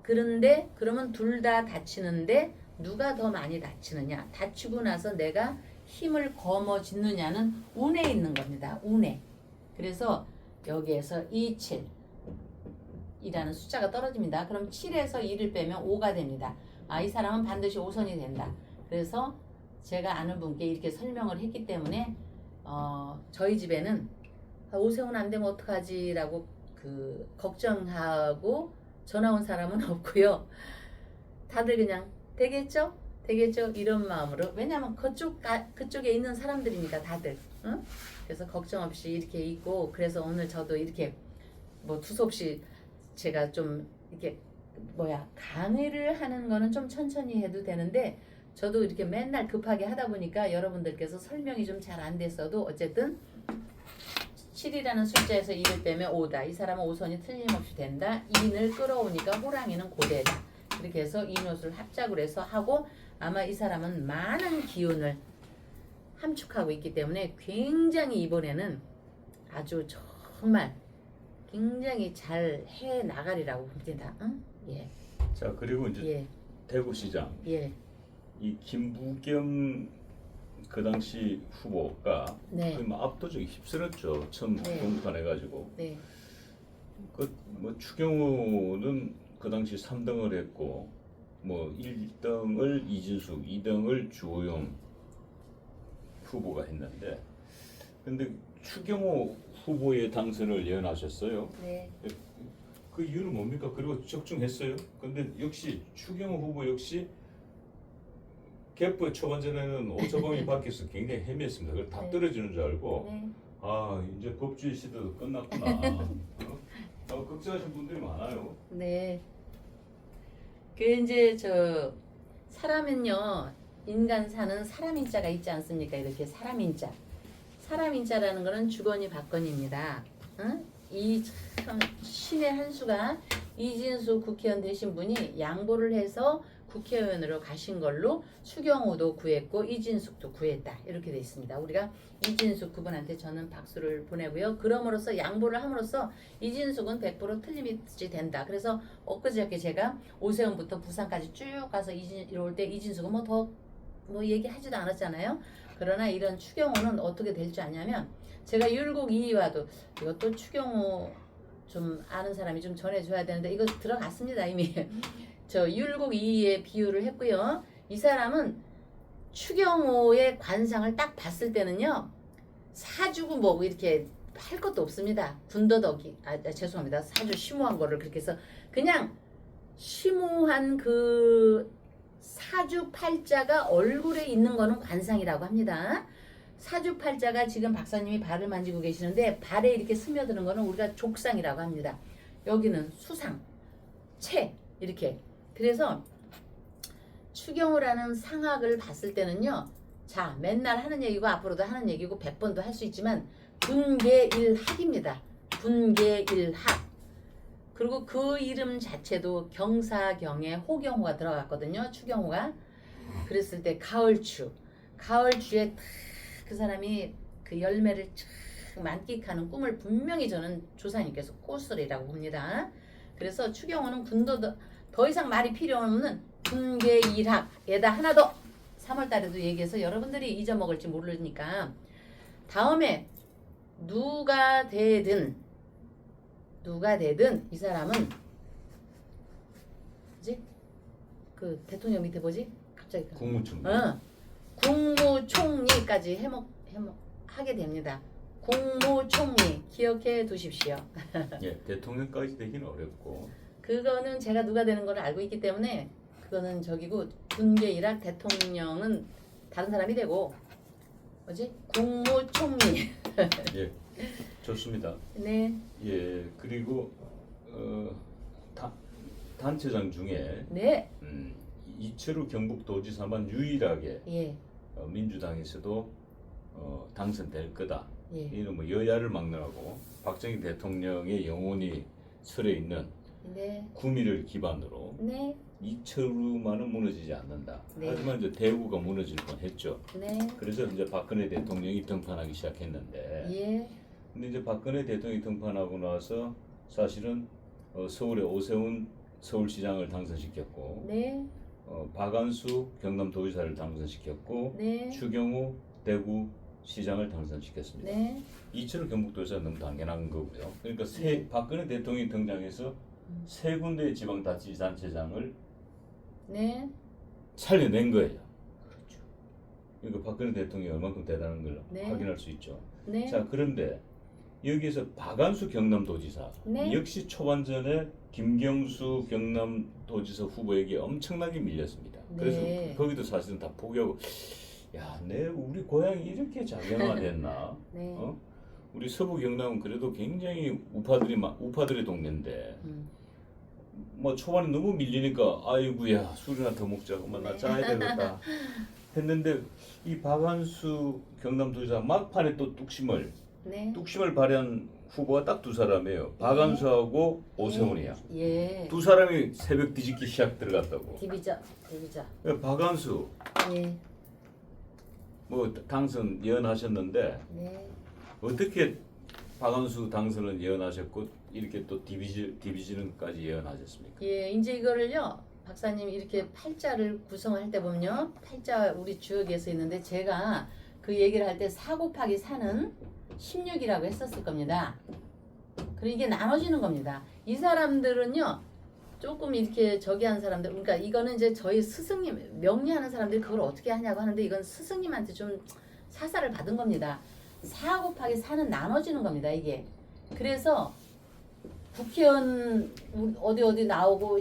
그런데 그러면 둘 다 다치는데 누가 더 많이 다치느냐? 다치고 나서 내가 힘을 거머쥐느냐는 운에 있는 겁니다. 운에. 그래서 여기에서 27이라는 숫자가 떨어집니다. 그럼 7에서 2를 빼면 5가 됩니다. 이 사람은 반드시 5선이 된다. 그래서 제가 아는 분께 이렇게 설명을 했기 때문에 저희 집에는 오세훈 안 되면 어떡하지 라고 걱정하고 전화 온 사람은 없고요. 다들 그냥 되겠죠? 이런 마음으로. 왜냐하면 그쪽에 있는 사람들입니다. 다들. 응? 그래서 걱정 없이 이렇게 있고, 그래서 오늘 저도 이렇게 뭐 두서없이 제가 좀 이렇게 강의를 하는 거는 좀 천천히 해도 되는데 저도 이렇게 맨날 급하게 하다 보니까 여러분들께서 설명이 좀 잘 안 됐어도 어쨌든 7이라는 숫자에서 2를 빼면 5다. 이 사람은 5선이 틀림없이 된다. 인을 끌어오니까 호랑이는 고대다. 이렇게 해서 인옷을 합작을 해서 하고, 아마 이 사람은 많은 기운을 함축하고 있기 때문에 굉장히 이번에는 아주 정말 굉장히 잘 해 나가리라고 봅니다. 응? 예. 자, 그리고 이제 예. 대구시장 예. 이 김부겸 그 당시 후보가 네. 압도적으로 휩쓸었죠. 처음 네. 동판해가지고. 네. 추경호는 그 당시 3등을 했고, 1등을 이진숙, 2등을 주호영 후보가 했는데, 근데 추경호 후보의 당선을 예언하셨어요. 네. 그 이유는 뭡니까? 그리고 적중했어요. 근데 역시 추경호 후보 역시 개포 초반전에는 오차범위 밖에서 굉장히 헤맸습니다. 그걸 다 네. 떨어지는 줄 알고 네. 이제 법주의 시대도 끝났구나. 걱정하신 분들이 많아요. 네. 이제 사람은요, 인간 사는 사람인자가 있지 않습니까? 이렇게 사람인자. 사람인자라는 거는 주거니 받거니입니다. 응? 이 참 신의 한 수가 이진수 국회의원 되신 분이 양보를 해서 국회의원으로 가신 걸로 추경호도 구했고 이진숙도 구했다. 이렇게 돼 있습니다. 우리가 이진숙 그분한테 저는 박수를 보내고요. 그럼으로써 양보를 함으로써 이진숙은 100% 틀림없이 된다. 그래서 엊그저께 제가 오세훈부터 부산까지 쭉 가서 이럴 때 이진숙은 더 얘기하지도 않았잖아요. 그러나 이런 추경호는 어떻게 될 줄 아냐면, 제가 율곡 이의와도 이것도 추경호 좀 아는 사람이 좀 전해줘야 되는데 이거 들어갔습니다 이미. 저 율곡 이의에 비유를 했고요. 이 사람은 추경호의 관상을 딱 봤을 때는요, 사주고 이렇게 할 것도 없습니다. 군더더기, 죄송합니다. 사주 심오한 거를 그렇게 해서 그냥 심오한 그 사주팔자가 얼굴에 있는 거는 관상이라고 합니다. 사주팔자가 지금 박사님이 발을 만지고 계시는데 발에 이렇게 스며드는 거는 우리가 족상이라고 합니다. 여기는 수상, 채 이렇게. 그래서 추경호라는 상학을 봤을 때는요, 자, 맨날 하는 얘기고 앞으로도 하는 얘기고 100번도 할 수 있지만 분계일학입니다. 분계일학. 그리고 그 이름 자체도 경사경에 호경호가 들어갔거든요. 추경호가. 그랬을 때 가을추. 가을추에 그 사람이 그 열매를 쫙 만끽하는 꿈을 분명히 저는 조사님께서 꿨으리라고 봅니다. 그래서 추경호는 더 이상 말이 필요 없는 분계일학에다 하나 더 3월달에도 얘기해서 여러분들이 잊어먹을지 모르니까 다음에 누가 되든 이 사람은 뭐지? 그 대통령 밑에 뭐지? 갑자기 국무총리. 국무총리까지 하게 됩니다. 국무총리 기억해 두십시오. 예, 대통령까지 되기는 어렵고. 그거는 제가 누가 되는 걸 알고 있기 때문에 그거는 저기고, 분계일학 대통령은 다른 사람이 되고 뭐지? 국무총리. 예, 좋습니다. 네, 예, 그리고 단체장 중에 네, 이철우 경북도지사만 유일하게 예, 민주당에서도 당선될 거다. 예, 이는 뭐 여야를 막론하고 박정희 대통령의 영혼이 설에 있는 네, 구미를 기반으로 네, 이철우만은 무너지지 않는다. 네. 하지만 이제 대구가 무너질 뻔했죠. 네, 그래서 이제 박근혜 대통령이 등판하기 시작했는데, 예, 근데 이제 박근혜 대통령이 등판하고 나서 사실은 서울의 오세훈 서울시장을 당선시켰고, 네, 박안수 경남도지사를 당선시켰고, 네, 추경호 대구 시장을 당선시켰습니다. 네, 이철우 경북도지사 너무 당연한 거고요. 그러니까 네. 박근혜 대통령이 등장해서 세 군데의 지방자치단체장을 네, 살려낸 거예요. 그러니까 박근혜 대통령이 얼만큼 대단한 걸 네. 확인할 수 있죠. 네, 자, 그런데 여기서 박안수 경남도지사 네. 역시 초반전에 김경수 경남도지사 후보에게 엄청나게 밀렸습니다. 그래서 네. 거기도 사실은 다 포기하고, 야, 우리 고향이 이렇게 자경화됐나? 네. 우리 서부 경남은 그래도 굉장히 우파들의 동네인데, 뭐 초반에 너무 밀리니까 아이고야 술이나 더 먹자고 나 짜야 되겠다 했는데, 이 박한수 경남도지사 막판에 또 뚝심을 네. 발휘한 후보가 딱 두 사람이에요. 박한수하고 오세훈이야. 예. 두 사람이 새벽 뒤집기 시작 들어갔다고. 디비자. 박한수 예. 뭐 당선 예언하셨는데 네. 어떻게 박한수 당선은 예언하셨고 이렇게 또 디비전까지 예언하셨습니까? 예, 이제 이거를요, 박사님 이렇게 팔자를 구성할 때 보면요, 팔자 우리 주역에서 있는데 제가 그 얘기를 할 때 4 곱하기 4는 16이라고 했었을 겁니다. 그리고 이게 나눠지는 겁니다. 이 사람들은요, 조금 이렇게 저기 한 사람들, 그러니까 이거는 이제 저희 스승님, 명리하는 사람들이 그걸 어떻게 하냐고 하는데 이건 스승님한테 좀 사사를 받은 겁니다. 4 곱하기 4는 나눠지는 겁니다, 이게. 그래서 국회의원 어디 나오고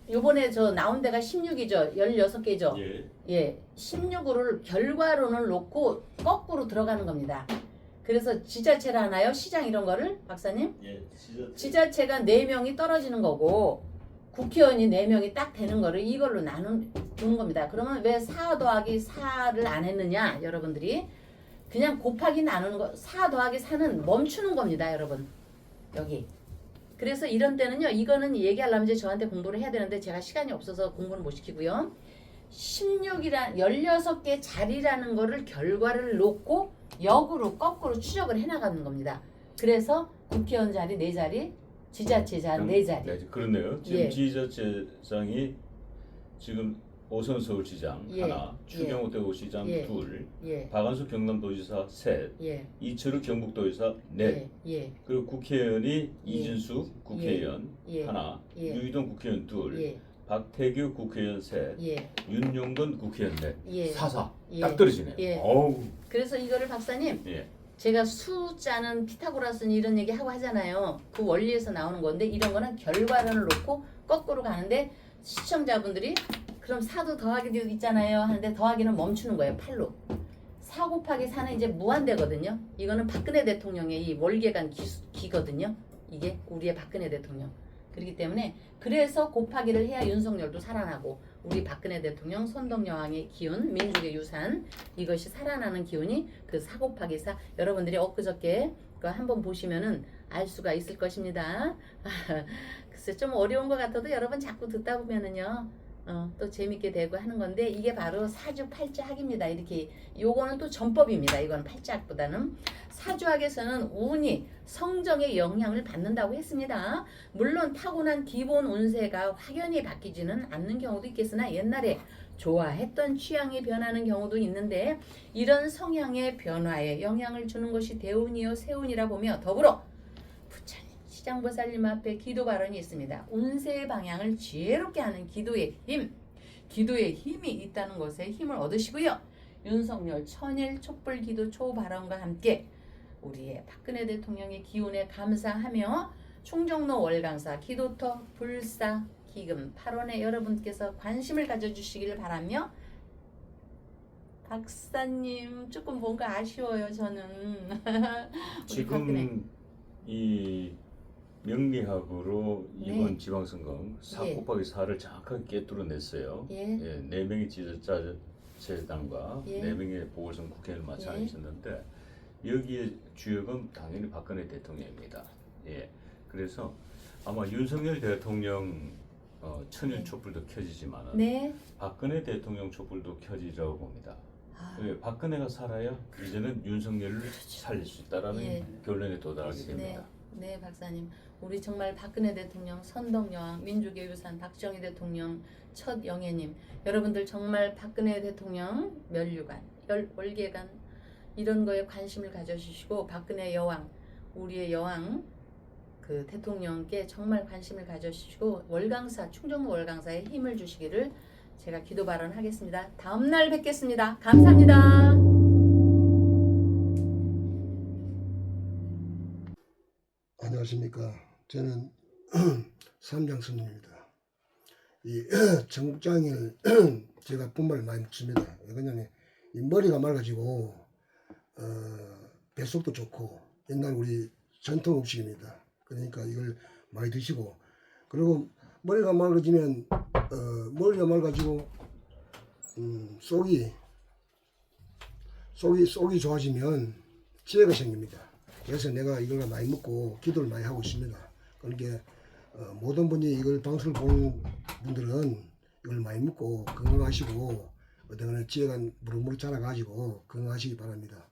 요번에 저 나온 데가 16이죠. 16개죠. 예. 예. 16을 결과론을 놓고 거꾸로 들어가는 겁니다. 그래서 지자체를 하나요? 시장 이런 거를 박사님? 예. 지자체가 4명이 떨어지는 거고 국회의원이 4명이 딱 되는 거를 이걸로 두는 겁니다. 그러면 왜 4 더하기 4를 안 했느냐? 여러분들이 그냥 곱하기 나누는 거 4 더하기 4는 멈추는 겁니다. 여러분. 여기. 그래서 이런 때는요. 이거는 얘기하려면 이제 저한테 공부를 해야 되는데 제가 시간이 없어서 공부는 못 시키고요. 16개 자리라는 거를 결과를 놓고 역으로 거꾸로 추적을 해나가는 겁니다. 그래서 국회의원 자리 4자리, 지자체장 4자리. 네, 그렇네요. 지금 예. 지자체장이 지금 오선 서울시장 예. 하나, 추경호 대구시장 예. 둘, 예, 박한수 경남도지사 셋, 예, 이철우 경북도지사 넷, 예, 그리고 국회의원이 이진수 국회의원 예. 하나, 예. 유이동 국회의원 둘, 예, 박태규 국회의원 셋, 예, 윤용건 국회의원 넷, 예. 사사 예. 딱 떨어지네요. 예. 어우, 그래서 이거를 박사님 예. 제가 숫자는 피타고라스는 이런 얘기 하고 하잖아요. 그 원리에서 나오는 건데 이런 거는 결과론을 놓고 거꾸로 가는데 시청자분들이 그럼 4도 더하기도 있잖아요 하는데 더하기는 멈추는 거예요. 8로. 4 곱하기 4는 이제 무한대거든요. 이거는 박근혜 대통령의 이 월계관 기거든요. 이게 우리의 박근혜 대통령. 그렇기 때문에 그래서 곱하기를 해야 윤석열도 살아나고 우리 박근혜 대통령 선동여왕의 기운, 민족의 유산 이것이 살아나는 기운이 그 4 곱하기 4 여러분들이 엊그저께 그거 한번 보시면은 알 수가 있을 것입니다. 글쎄 좀 어려운 것 같아도 여러분 자꾸 듣다 보면은요 또 재밌게 되고 하는 건데 이게 바로 사주팔자학입니다. 이렇게 요거는 또 전법입니다. 이건 팔자학보다는 사주학에서는 운이 성정의 영향을 받는다고 했습니다. 물론 타고난 기본 운세가 확연히 바뀌지는 않는 경우도 있겠으나 옛날에 좋아했던 취향이 변하는 경우도 있는데 이런 성향의 변화에 영향을 주는 것이 대운이요 세운이라 보며 더불어 부처님 시장보살님 앞에 기도 발언이 있습니다. 운세의 방향을 지혜롭게 하는 기도의 힘이 있다는 것에 힘을 얻으시고요. 윤석열 천일 촛불 기도 초 발언과 함께 우리의 박근혜 대통령의 기운에 감사하며 충정로 월강사 기도터 불사 기금 8원에 여러분께서 관심을 가져주시길 바라며 박사님 조금 뭔가 아쉬워요 저는. 우리 지금 박근혜. 이 명리학으로 이번 네. 지방선거 4 예. 곱하기 4를 정확하게 꿰뚫어냈어요. 예. 예, 4명의 지자체장과 예. 4명의 보궐선 국회의원을 마찬가지였는데 여기에 주역은 당연히 박근혜 대통령입니다. 예, 그래서 아마 윤석열 대통령 천일 촛불도 켜지지만은 네. 박근혜 대통령 촛불도 켜지라고 봅니다. 아, 왜? 박근혜가 살아야 이제는 윤석열을 살릴 수 있다라는 예. 결론에 도달하게 됩니다. 네, 박사님. 우리 정말 박근혜 대통령, 선덕여왕, 민족의 유산, 박정희 대통령, 첫 영예님. 여러분들 정말 박근혜 대통령 면류관, 월계관 이런 거에 관심을 가져주시고 박근혜 여왕, 우리의 여왕 그 대통령께 정말 관심을 가져주시고 월강사, 충정로 월강사에 힘을 주시기를 제가 기도 발언하겠습니다. 다음 날 뵙겠습니다. 감사합니다. 안녕하십니까. 저는 삼장스님입니다. 이 청국장을 제가 분말을 많이 먹습니다. 왜냐면 이 머리가 맑아지고 뱃속도 좋고 옛날 우리 전통 음식입니다. 그러니까 이걸 많이 드시고 그리고 머리가 맑아지면 머리가 맑아지고 속이 좋아지면 지혜가 생깁니다. 그래서 내가 이걸 많이 먹고 기도를 많이 하고 있습니다. 그러니까 모든 분이 이걸 방송을 보는 분들은 이걸 많이 먹고 건강하시고 어떤 지혜가 무럭무럭 자라가지고 건강하시기 바랍니다.